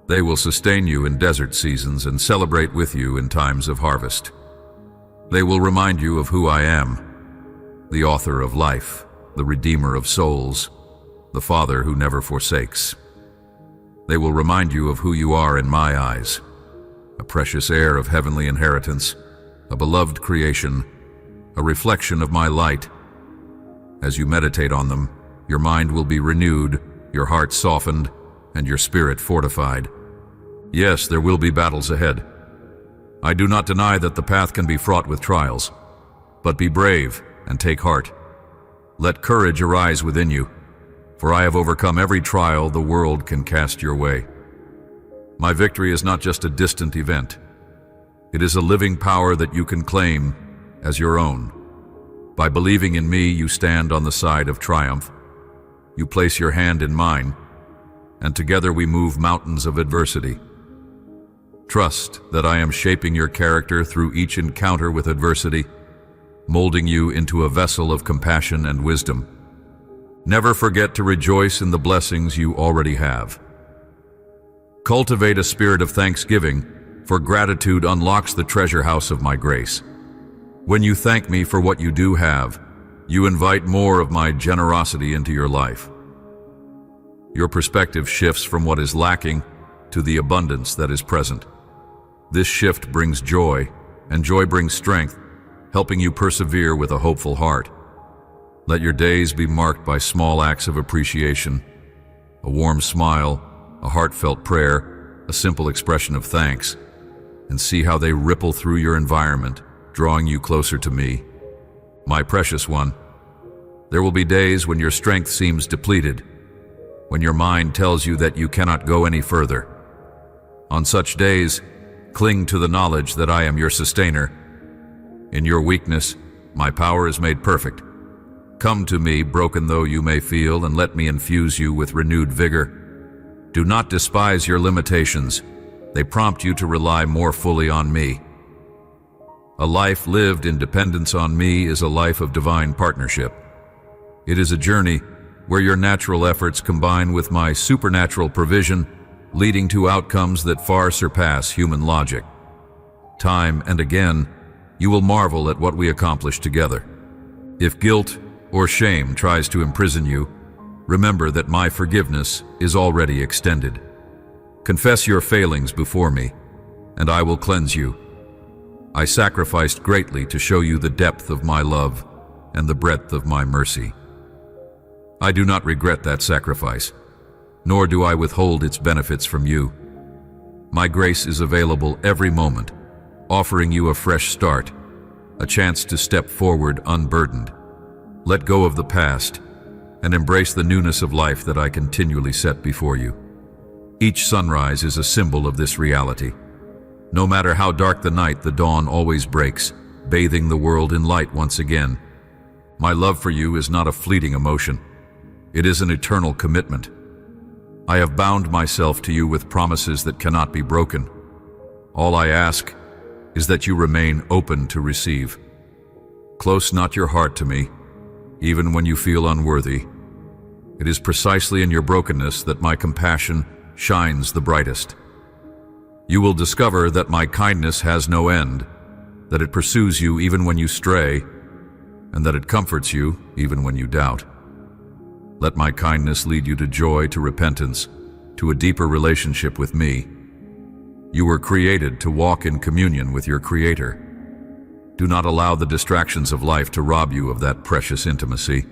They will sustain you in desert seasons and celebrate with you in times of harvest. They will remind you of who I am, the author of life, the redeemer of souls, the Father who never forsakes. They will remind you of who you are in my eyes, a precious heir of heavenly inheritance, a beloved creation, a reflection of my light. As you meditate on them, your mind will be renewed, your heart softened, and your spirit fortified. Yes, there will be battles ahead. I do not deny that the path can be fraught with trials, but be brave and take heart. Let courage arise within you, for I have overcome every trial the world can cast your way. My victory is not just a distant event. It is a living power that you can claim as your own. By believing in me, you stand on the side of triumph. You place your hand in mine, and together we move mountains of adversity. Trust that I am shaping your character through each encounter with adversity, molding you into a vessel of compassion and wisdom. Never forget to rejoice in the blessings you already have. Cultivate a spirit of thanksgiving, for gratitude unlocks the treasure house of my grace. When you thank me for what you do have, you invite more of my generosity into your life. Your perspective shifts from what is lacking to the abundance that is present. This shift brings joy, and joy brings strength, helping you persevere with a hopeful heart. Let your days be marked by small acts of appreciation, a warm smile, a heartfelt prayer, a simple expression of thanks, and see how they ripple through your environment, drawing you closer to me. My precious one, there will be days when your strength seems depleted, when your mind tells you that you cannot go any further. On such days, cling to the knowledge that I am your sustainer. In your weakness, my power is made perfect. Come to me, broken though you may feel, and let me infuse you with renewed vigor. Do not despise your limitations. They prompt you to rely more fully on me. A life lived in dependence on me is a life of divine partnership. It is a journey where your natural efforts combine with my supernatural provision, leading to outcomes that far surpass human logic. Time and again, you will marvel at what we accomplish together. If guilt or shame tries to imprison you, remember that my forgiveness is already extended. Confess your failings before me, and I will cleanse you. I sacrificed greatly to show you the depth of my love and the breadth of my mercy. I do not regret that sacrifice, nor do I withhold its benefits from you. My grace is available every moment, offering you a fresh start, a chance to step forward unburdened. Let go of the past and embrace the newness of life that I continually set before you. Each sunrise is a symbol of this reality. No matter how dark the night, the dawn always breaks, bathing the world in light once again. My love for you is not a fleeting emotion. It is an eternal commitment. I have bound myself to you with promises that cannot be broken. All I ask is that you remain open to receive. Close not your heart to me, even when you feel unworthy. It is precisely in your brokenness that my compassion shines the brightest. You will discover that my kindness has no end, that it pursues you even when you stray, and that it comforts you even when you doubt. Let my kindness lead you to joy, to repentance, to a deeper relationship with me. You were created to walk in communion with your Creator. Do not allow the distractions of life to rob you of that precious intimacy.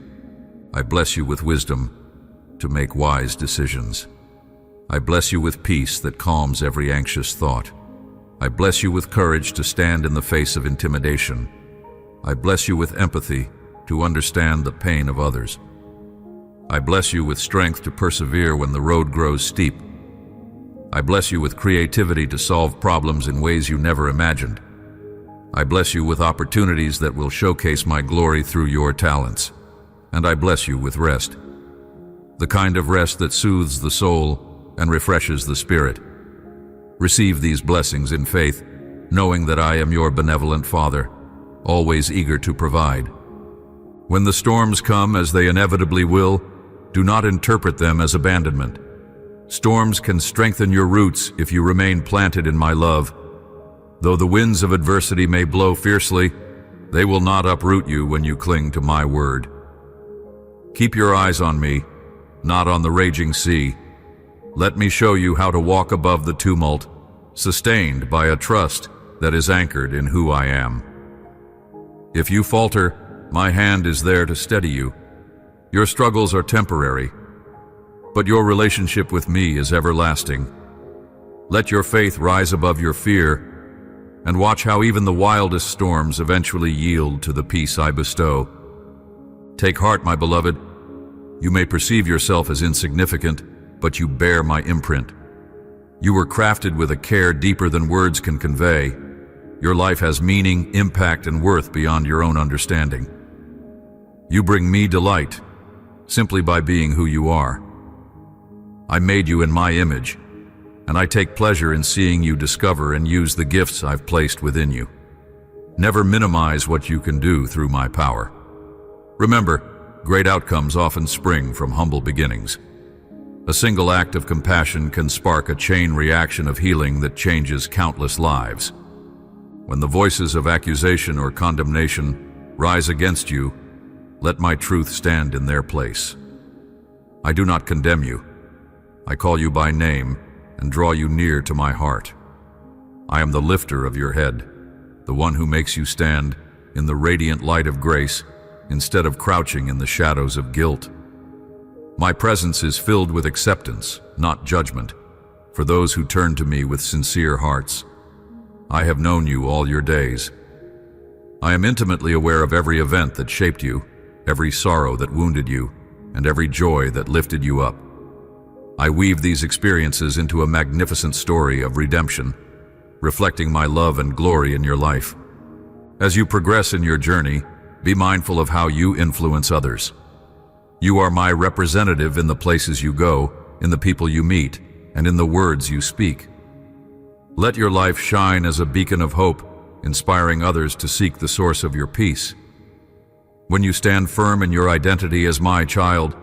I bless you with wisdom to make wise decisions. I bless you with peace that calms every anxious thought. I bless you with courage to stand in the face of intimidation. I bless you with empathy to understand the pain of others. I bless you with strength to persevere when the road grows steep. I bless you with creativity to solve problems in ways you never imagined. I bless you with opportunities that will showcase my glory through your talents. And I bless you with rest, the kind of rest that soothes the soul and refreshes the spirit. Receive these blessings in faith, knowing that I am your benevolent Father, always eager to provide. When the storms come, as they inevitably will, do not interpret them as abandonment. Storms can strengthen your roots if you remain planted in my love. Though the winds of adversity may blow fiercely, they will not uproot you when you cling to my word. Keep your eyes on me, not on the raging sea. Let me show you how to walk above the tumult, sustained by a trust that is anchored in who I am. If you falter, my hand is there to steady you. Your struggles are temporary, but your relationship with me is everlasting. Let your faith rise above your fear, and watch how even the wildest storms eventually yield to the peace I bestow. Take heart, my beloved. You may perceive yourself as insignificant, but you bear my imprint. You were crafted with a care deeper than words can convey. Your life has meaning, impact, and worth beyond your own understanding. You bring me delight simply by being who you are. I made you in my image, and I take pleasure in seeing you discover and use the gifts I've placed within you. Never minimize what you can do through my power. Remember, great outcomes often spring from humble beginnings. A single act of compassion can spark a chain reaction of healing that changes countless lives. When the voices of accusation or condemnation rise against you, let my truth stand in their place. I do not condemn you. I call you by name and draw you near to my heart. I am the lifter of your head, the one who makes you stand in the radiant light of grace instead of crouching in the shadows of guilt. My presence is filled with acceptance, not judgment, for those who turn to me with sincere hearts. I have known you all your days. I am intimately aware of every event that shaped you, every sorrow that wounded you, and every joy that lifted you up. I weave these experiences into a magnificent story of redemption, reflecting my love and glory in your life. As you progress in your journey, be mindful of how you influence others. You are my representative in the places you go, in the people you meet, and in the words you speak. Let your life shine as a beacon of hope, inspiring others to seek the source of your peace. When you stand firm in your identity as my child,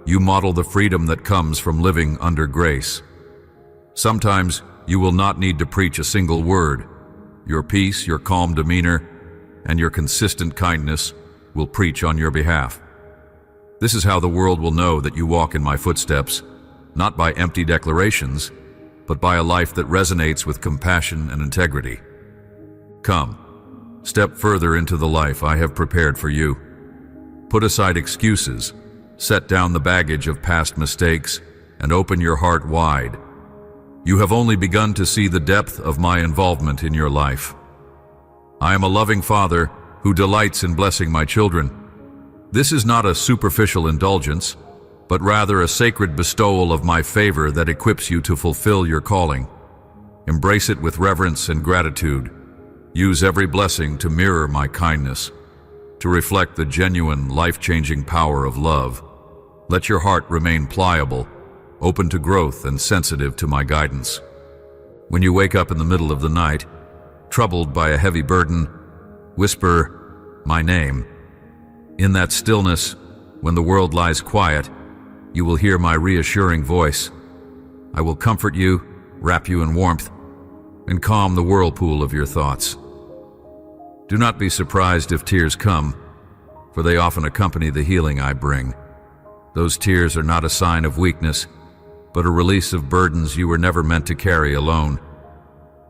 you model the freedom that comes from living under grace. Sometimes you will not need to preach a single word. Your peace, your calm demeanor, and your consistent kindness will preach on your behalf. This is how the world will know that you walk in my footsteps, not by empty declarations, but by a life that resonates with compassion and integrity. Come, step further into the life I have prepared for you. Put aside excuses, set down the baggage of past mistakes, and open your heart wide. You have only begun to see the depth of my involvement in your life. I am a loving father who delights in blessing my children. This is not a superficial indulgence, but rather a sacred bestowal of my favor that equips you to fulfill your calling. Embrace it with reverence and gratitude. Use every blessing to mirror my kindness, to reflect the genuine, life-changing power of love. Let your heart remain pliable, open to growth and sensitive to my guidance. When you wake up in the middle of the night, troubled by a heavy burden, whisper my name. In that stillness, when the world lies quiet, you will hear my reassuring voice. I will comfort you, wrap you in warmth, and calm the whirlpool of your thoughts. Do not be surprised if tears come, for they often accompany the healing I bring. Those tears are not a sign of weakness, but a release of burdens you were never meant to carry alone.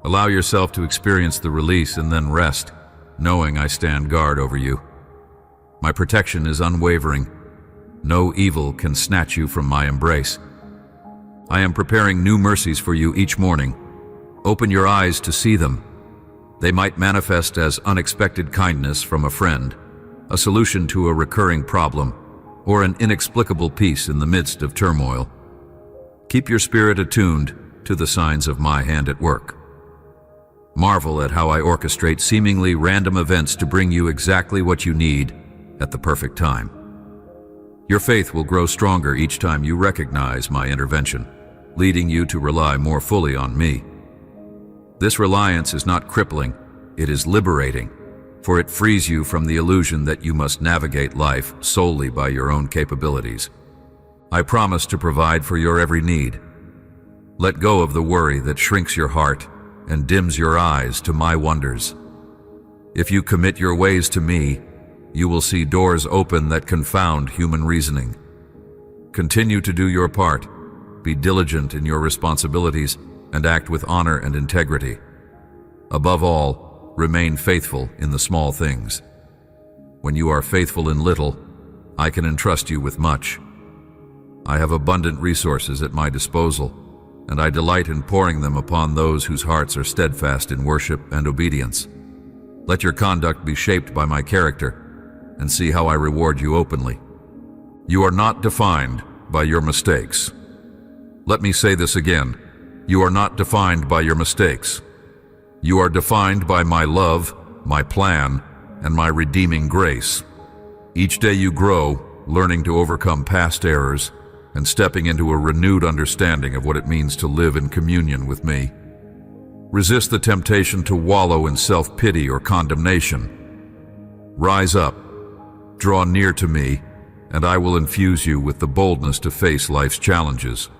Allow yourself to experience the release and then rest, knowing I stand guard over you. My protection is unwavering. No evil can snatch you from my embrace. I am preparing new mercies for you each morning. Open your eyes to see them. They might manifest as unexpected kindness from a friend, a solution to a recurring problem, or an inexplicable peace in the midst of turmoil. Keep your spirit attuned to the signs of my hand at work. Marvel at how I orchestrate seemingly random events to bring you exactly what you need at the perfect time. Your faith will grow stronger each time you recognize my intervention, leading you to rely more fully on me. This reliance is not crippling, it is liberating, for it frees you from the illusion that you must navigate life solely by your own capabilities. I promise to provide for your every need. Let go of the worry that shrinks your heart and dims your eyes to my wonders. If you commit your ways to me, you will see doors open that confound human reasoning. Continue to do your part, be diligent in your responsibilities, and act with honor and integrity. Above all, remain faithful in the small things. When you are faithful in little, I can entrust you with much. I have abundant resources at my disposal, and I delight in pouring them upon those whose hearts are steadfast in worship and obedience. Let your conduct be shaped by my character, and see how I reward you openly. You are not defined by your mistakes. Let me say this again. You are not defined by your mistakes. You are defined by my love, my plan, and my redeeming grace. Each day you grow, learning to overcome past errors and stepping into a renewed understanding of what it means to live in communion with me. Resist the temptation to wallow in self-pity or condemnation. Rise up, draw near to me, and I will infuse you with the boldness to face life's challenges.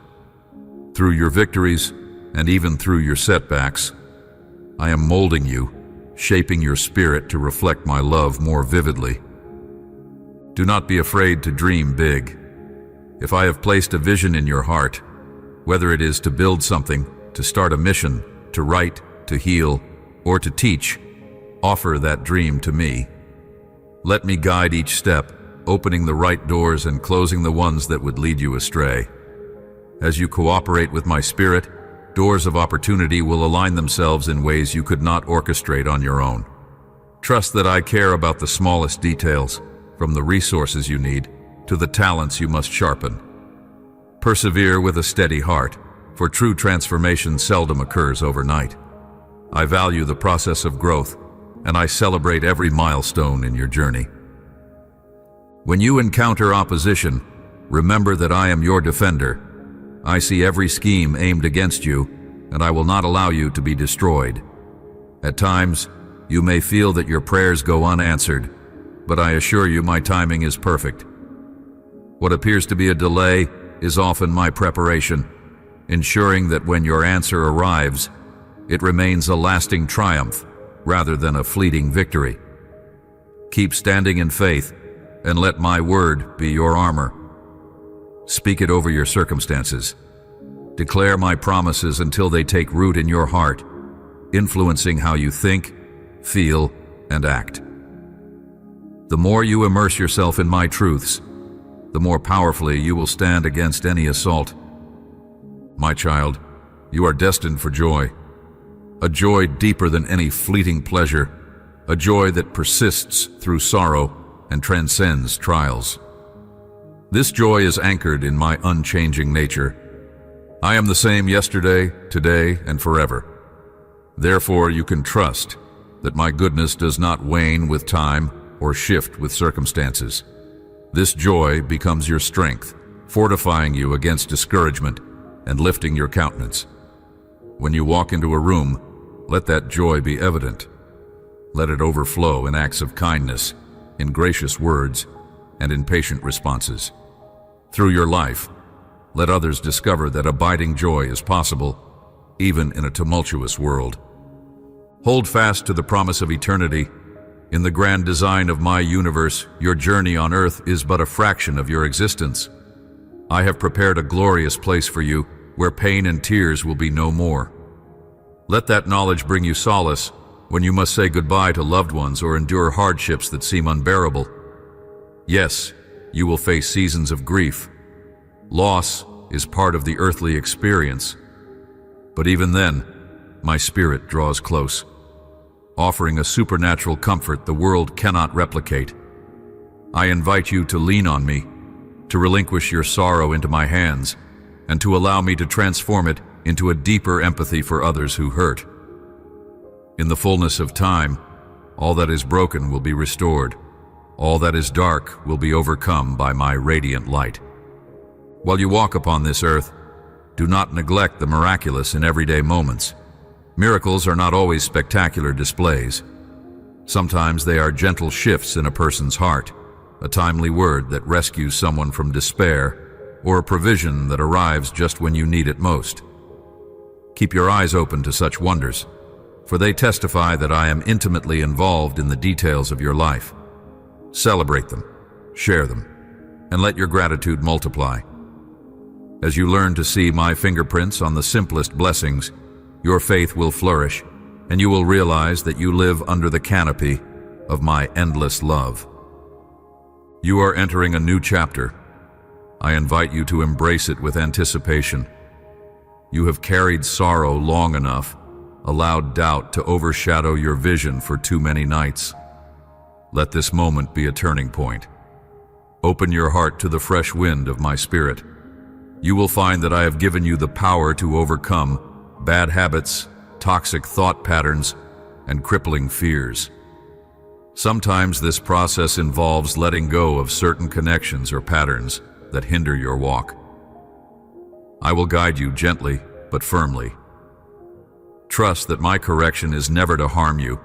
Through your victories, and even through your setbacks, I am molding you, shaping your spirit to reflect my love more vividly. Do not be afraid to dream big. If I have placed a vision in your heart, whether it is to build something, to start a mission, to write, to heal, or to teach, offer that dream to me. Let me guide each step, opening the right doors and closing the ones that would lead you astray. As you cooperate with my spirit, doors of opportunity will align themselves in ways you could not orchestrate on your own. Trust that I care about the smallest details, from the resources you need to the talents you must sharpen. Persevere with a steady heart, for true transformation seldom occurs overnight. I value the process of growth, and I celebrate every milestone in your journey. When you encounter opposition, remember that I am your defender. I see every scheme aimed against you, and I will not allow you to be destroyed. At times, you may feel that your prayers go unanswered, but I assure you my timing is perfect. What appears to be a delay is often my preparation, ensuring that when your answer arrives, it remains a lasting triumph rather than a fleeting victory. Keep standing in faith, and let my word be your armor. Speak it over your circumstances. Declare my promises until they take root in your heart, influencing how you think, feel, and act. The more you immerse yourself in my truths, the more powerfully you will stand against any assault. My child, you are destined for joy, a joy deeper than any fleeting pleasure, a joy that persists through sorrow and transcends trials. This joy is anchored in my unchanging nature. I am the same yesterday, today, and forever. Therefore you can trust that my goodness does not wane with time or shift with circumstances. This joy becomes your strength, fortifying you against discouragement and lifting your countenance. When you walk into a room, let that joy be evident. Let it overflow in acts of kindness, in gracious words, and in patient responses. Through your life, let others discover that abiding joy is possible, even in a tumultuous world. Hold fast to the promise of eternity. In the grand design of my universe, your journey on earth is but a fraction of your existence. I have prepared a glorious place for you, where pain and tears will be no more. Let that knowledge bring you solace when you must say goodbye to loved ones or endure hardships that seem unbearable. Yes, you will face seasons of grief. Loss is part of the earthly experience. But even then, my spirit draws close, offering a supernatural comfort the world cannot replicate. I invite you to lean on me, to relinquish your sorrow into my hands, and to allow me to transform it into a deeper empathy for others who hurt. In the fullness of time, all that is broken will be restored. All that is dark will be overcome by my radiant light. While you walk upon this earth, do not neglect the miraculous in everyday moments. Miracles are not always spectacular displays. Sometimes they are gentle shifts in a person's heart, a timely word that rescues someone from despair, or a provision that arrives just when you need it most. Keep your eyes open to such wonders, for they testify that I am intimately involved in the details of your life. Celebrate them, share them, and let your gratitude multiply. As you learn to see my fingerprints on the simplest blessings, your faith will flourish, and you will realize that you live under the canopy of my endless love. You are entering a new chapter. I invite you to embrace it with anticipation. You have carried sorrow long enough, allowed doubt to overshadow your vision for too many nights. Let this moment be a turning point. Open your heart to the fresh wind of my spirit. You will find that I have given you the power to overcome bad habits, toxic thought patterns, and crippling fears. Sometimes this process involves letting go of certain connections or patterns that hinder your walk. I will guide you gently but firmly. Trust that my correction is never to harm you,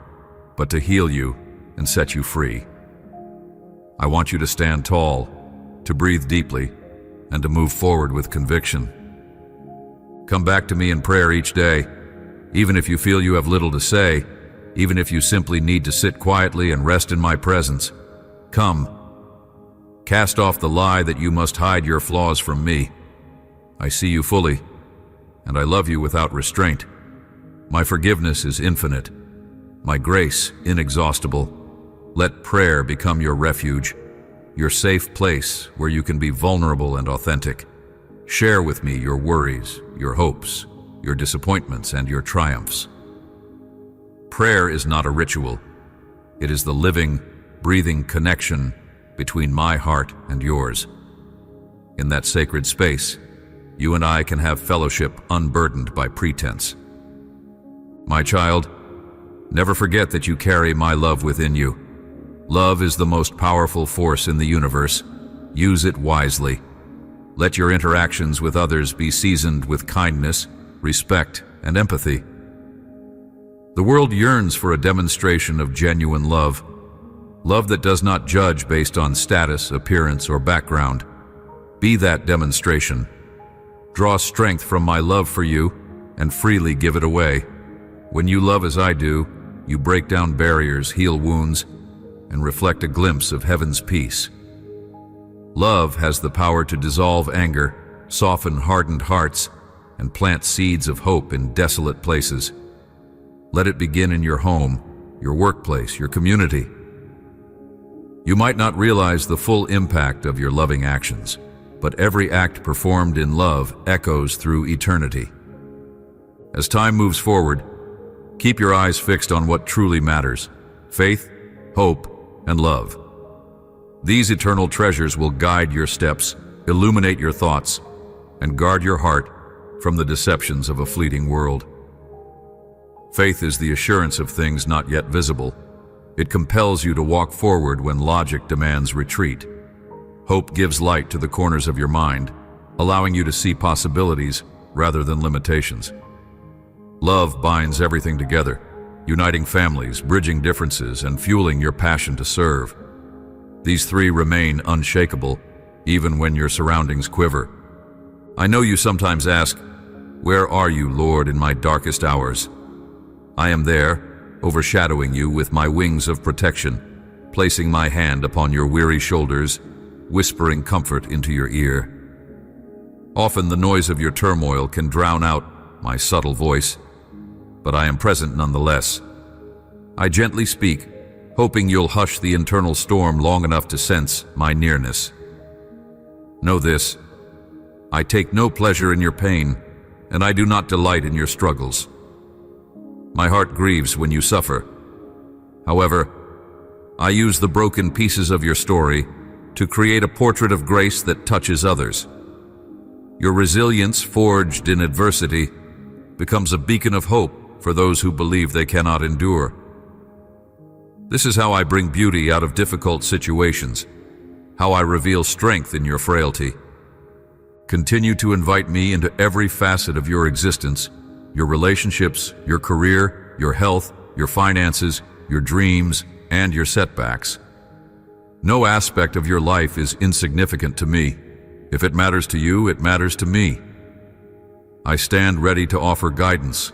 but to heal you and set you free. I want you to stand tall, to breathe deeply, and to move forward with conviction. Come back to me in prayer each day, even if you feel you have little to say, even if you simply need to sit quietly and rest in my presence. Come. Cast off the lie that you must hide your flaws from me. I see you fully, and I love you without restraint. My forgiveness is infinite, my grace inexhaustible. Let prayer become your refuge, your safe place where you can be vulnerable and authentic. Share with me your worries, your hopes, your disappointments, and your triumphs. Prayer is not a ritual. It is the living, breathing connection between my heart and yours. In that sacred space, you and I can have fellowship unburdened by pretense. My child, never forget that you carry my love within you. Love is the most powerful force in the universe. Use it wisely. Let your interactions with others be seasoned with kindness, respect, and empathy. The world yearns for a demonstration of genuine love, love that does not judge based on status, appearance, or background. Be that demonstration. Draw strength from my love for you and freely give it away. When you love as I do, you break down barriers, heal wounds, and reflect a glimpse of heaven's peace. Love has the power to dissolve anger, soften hardened hearts, and plant seeds of hope in desolate places. Let it begin in your home, your workplace, your community. You might not realize the full impact of your loving actions, but every act performed in love echoes through eternity. As time moves forward, keep your eyes fixed on what truly matters: faith, hope, and love. These eternal treasures will guide your steps, illuminate your thoughts, and guard your heart from the deceptions of a fleeting world. Faith is the assurance of things not yet visible. It compels you to walk forward when logic demands retreat. Hope gives light to the corners of your mind, allowing you to see possibilities rather than limitations. Love binds everything together, uniting families, bridging differences, and fueling your passion to serve. These three remain unshakable, even when your surroundings quiver. I know you sometimes ask, "Where are you, Lord, in my darkest hours?" I am there, overshadowing you with my wings of protection, placing my hand upon your weary shoulders, whispering comfort into your ear. Often the noise of your turmoil can drown out my subtle voice, but I am present nonetheless. I gently speak, hoping you'll hush the internal storm long enough to sense my nearness. Know this: I take no pleasure in your pain, and I do not delight in your struggles. My heart grieves when you suffer. However, I use the broken pieces of your story to create a portrait of grace that touches others. Your resilience, forged in adversity, becomes a beacon of hope for those who believe they cannot endure. This is how I bring beauty out of difficult situations, how I reveal strength in your frailty. Continue to invite me into every facet of your existence, your relationships, your career, your health, your finances, your dreams, and your setbacks. No aspect of your life is insignificant to me. If it matters to you, it matters to me. I stand ready to offer guidance,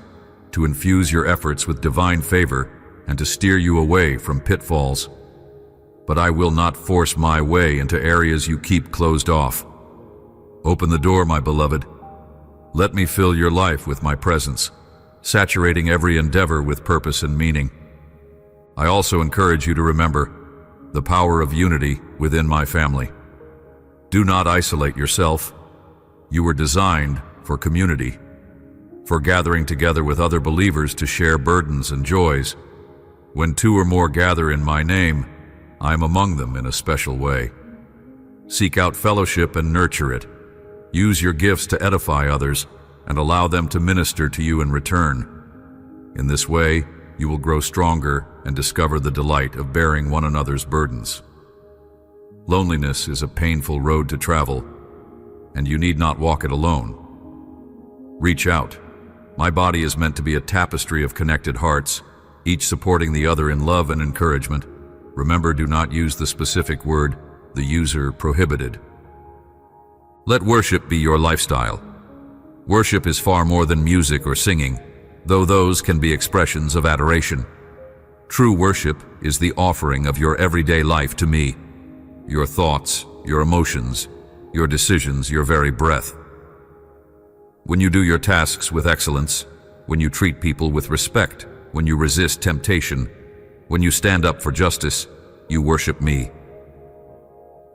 to infuse your efforts with divine favor, and to steer you away from pitfalls. But I will not force my way into areas you keep closed off. Open the door, my beloved. Let me fill your life with my presence, saturating every endeavor with purpose and meaning. I also encourage you to remember the power of unity within my family. Do not isolate yourself. You were designed for community, for gathering together with other believers to share burdens and joys. When two or more gather in my name, I am among them in a special way. Seek out fellowship and nurture it. Use your gifts to edify others and allow them to minister to you in return. In this way, you will grow stronger and discover the delight of bearing one another's burdens. Loneliness is a painful road to travel, and you need not walk it alone. Reach out. My body is meant to be a tapestry of connected hearts, each supporting the other in love and encouragement. Remember, do not use the specific word, the user prohibited. Let worship be your lifestyle. Worship is far more than music or singing, though those can be expressions of adoration. True worship is the offering of your everyday life to me, your thoughts, your emotions, your decisions, your very breath. When you do your tasks with excellence, when you treat people with respect, when you resist temptation, when you stand up for justice, you worship me.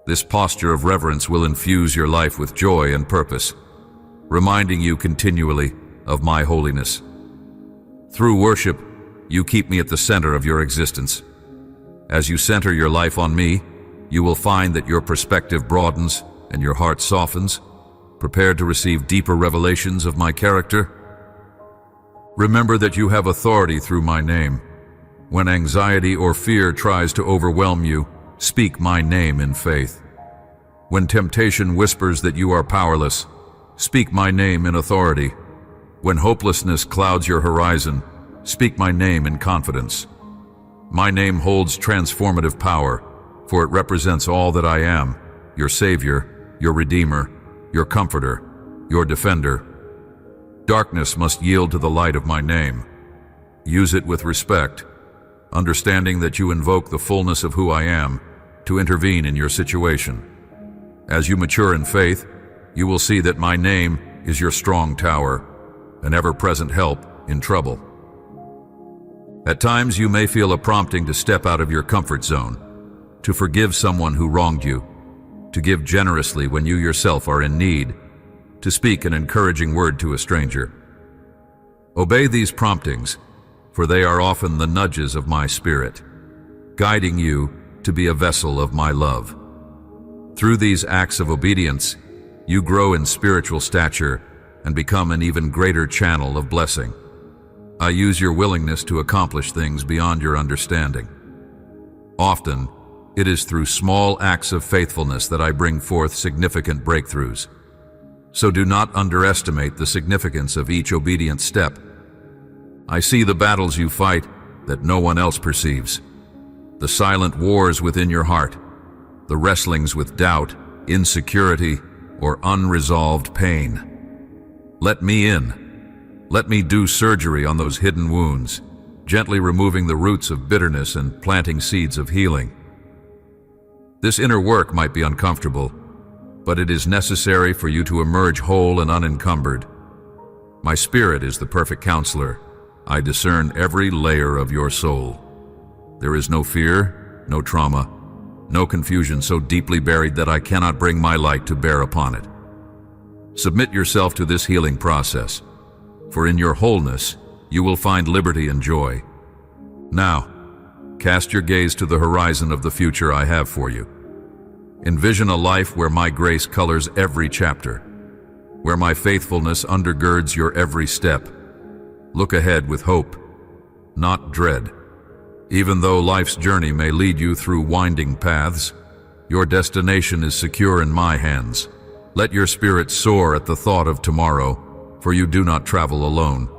This posture of reverence will infuse your life with joy and purpose, reminding you continually of my holiness. Through worship, you keep me at the center of your existence. As you center your life on me, you will find that your perspective broadens and your heart softens, prepared to receive deeper revelations of my character. Remember that you have authority through my name. When anxiety or fear tries to overwhelm you, speak my name in faith. When temptation whispers that you are powerless, speak my name in authority. When hopelessness clouds your horizon, speak my name in confidence. My name holds transformative power, for it represents all that I am, your Savior, your Redeemer, your Comforter, your Defender. Darkness must yield to the light of my name. Use it with respect, understanding that you invoke the fullness of who I am to intervene in your situation. As you mature in faith, you will see that my name is your strong tower, an ever-present help in trouble. At times you may feel a prompting to step out of your comfort zone, to forgive someone who wronged you, to give generously when you yourself are in need, to speak an encouraging word to a stranger. Obey these promptings, for they are often the nudges of my Spirit, guiding you to be a vessel of my love. Through these acts of obedience, you grow in spiritual stature and become an even greater channel of blessing. I use your willingness to accomplish things beyond your understanding. Often, it is through small acts of faithfulness that I bring forth significant breakthroughs. So do not underestimate the significance of each obedient step. I see the battles you fight that no one else perceives, the silent wars within your heart, the wrestlings with doubt, insecurity, or unresolved pain. Let me in. Let me do surgery on those hidden wounds, gently removing the roots of bitterness and planting seeds of healing. This inner work might be uncomfortable, but it is necessary for you to emerge whole and unencumbered. My spirit is the perfect counselor. I discern every layer of your soul. There is no fear, no trauma, no confusion so deeply buried that I cannot bring my light to bear upon it. Submit yourself to this healing process, for in your wholeness, you will find liberty and joy. Now, cast your gaze to the horizon of the future I have for you. Envision a life where my grace colors every chapter, where my faithfulness undergirds your every step. Look ahead with hope, not dread. Even though life's journey may lead you through winding paths, your destination is secure in my hands. Let your spirit soar at the thought of tomorrow, for you do not travel alone.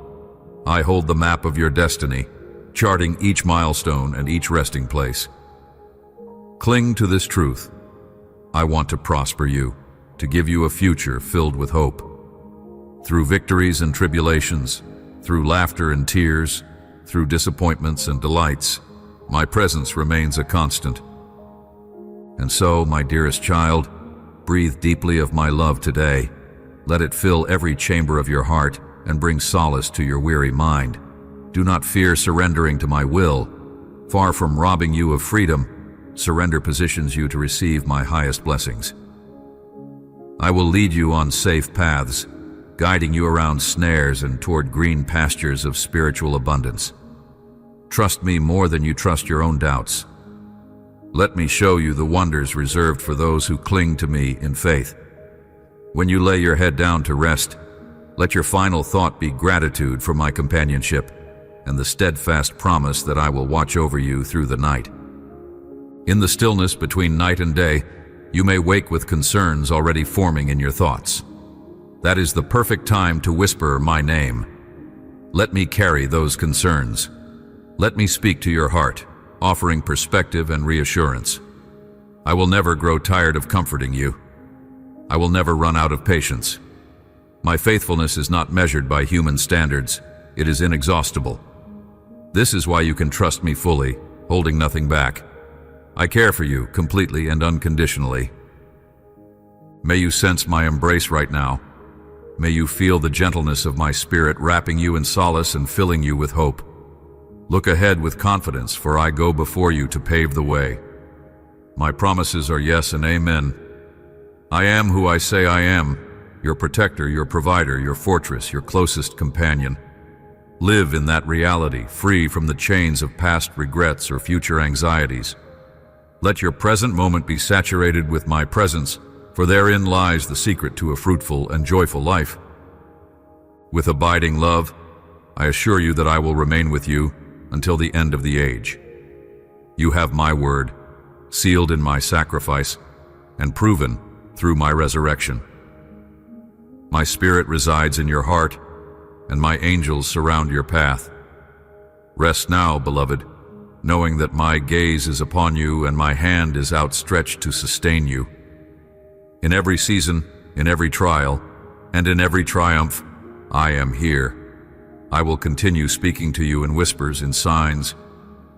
I hold the map of your destiny, charting each milestone and each resting place. Cling to this truth. I want to prosper you, to give you a future filled with hope. Through victories and tribulations, through laughter and tears, through disappointments and delights, my presence remains a constant. And so, my dearest child, breathe deeply of my love today. Let it fill every chamber of your heart and bring solace to your weary mind. Do not fear surrendering to my will. Far from robbing you of freedom, surrender positions you to receive my highest blessings. I will lead you on safe paths, guiding you around snares and toward green pastures of spiritual abundance. Trust me more than you trust your own doubts. Let me show you the wonders reserved for those who cling to me in faith. When you lay your head down to rest, let your final thought be gratitude for my companionship and the steadfast promise that I will watch over you through the night. In the stillness between night and day, you may wake with concerns already forming in your thoughts. That is the perfect time to whisper my name. Let me carry those concerns. Let me speak to your heart, offering perspective and reassurance. I will never grow tired of comforting you. I will never run out of patience. My faithfulness is not measured by human standards. It is inexhaustible. This is why you can trust me fully, holding nothing back. I care for you completely and unconditionally. May you sense my embrace right now. May you feel the gentleness of my spirit wrapping you in solace and filling you with hope. Look ahead with confidence, for I go before you to pave the way. My promises are yes and amen. I am who I say I am, your protector, your provider, your fortress, your closest companion. Live in that reality, free from the chains of past regrets or future anxieties. Let your present moment be saturated with my presence, for therein lies the secret to a fruitful and joyful life. With abiding love, I assure you that I will remain with you until the end of the age. You have my word, sealed in my sacrifice, and proven through my resurrection. My spirit resides in your heart, and my angels surround your path. Rest now, beloved, knowing that my gaze is upon you and my hand is outstretched to sustain you. In every season, in every trial, and in every triumph, I am here. I will continue speaking to you in whispers, in signs,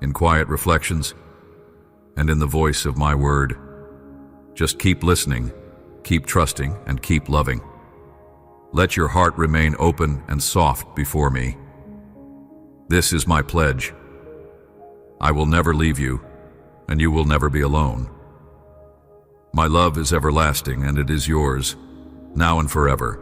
in quiet reflections, and in the voice of my word. Just keep listening, keep trusting, and keep loving. Let your heart remain open and soft before me. This is my pledge. I will never leave you, and you will never be alone. My love is everlasting, and it is yours, now and forever.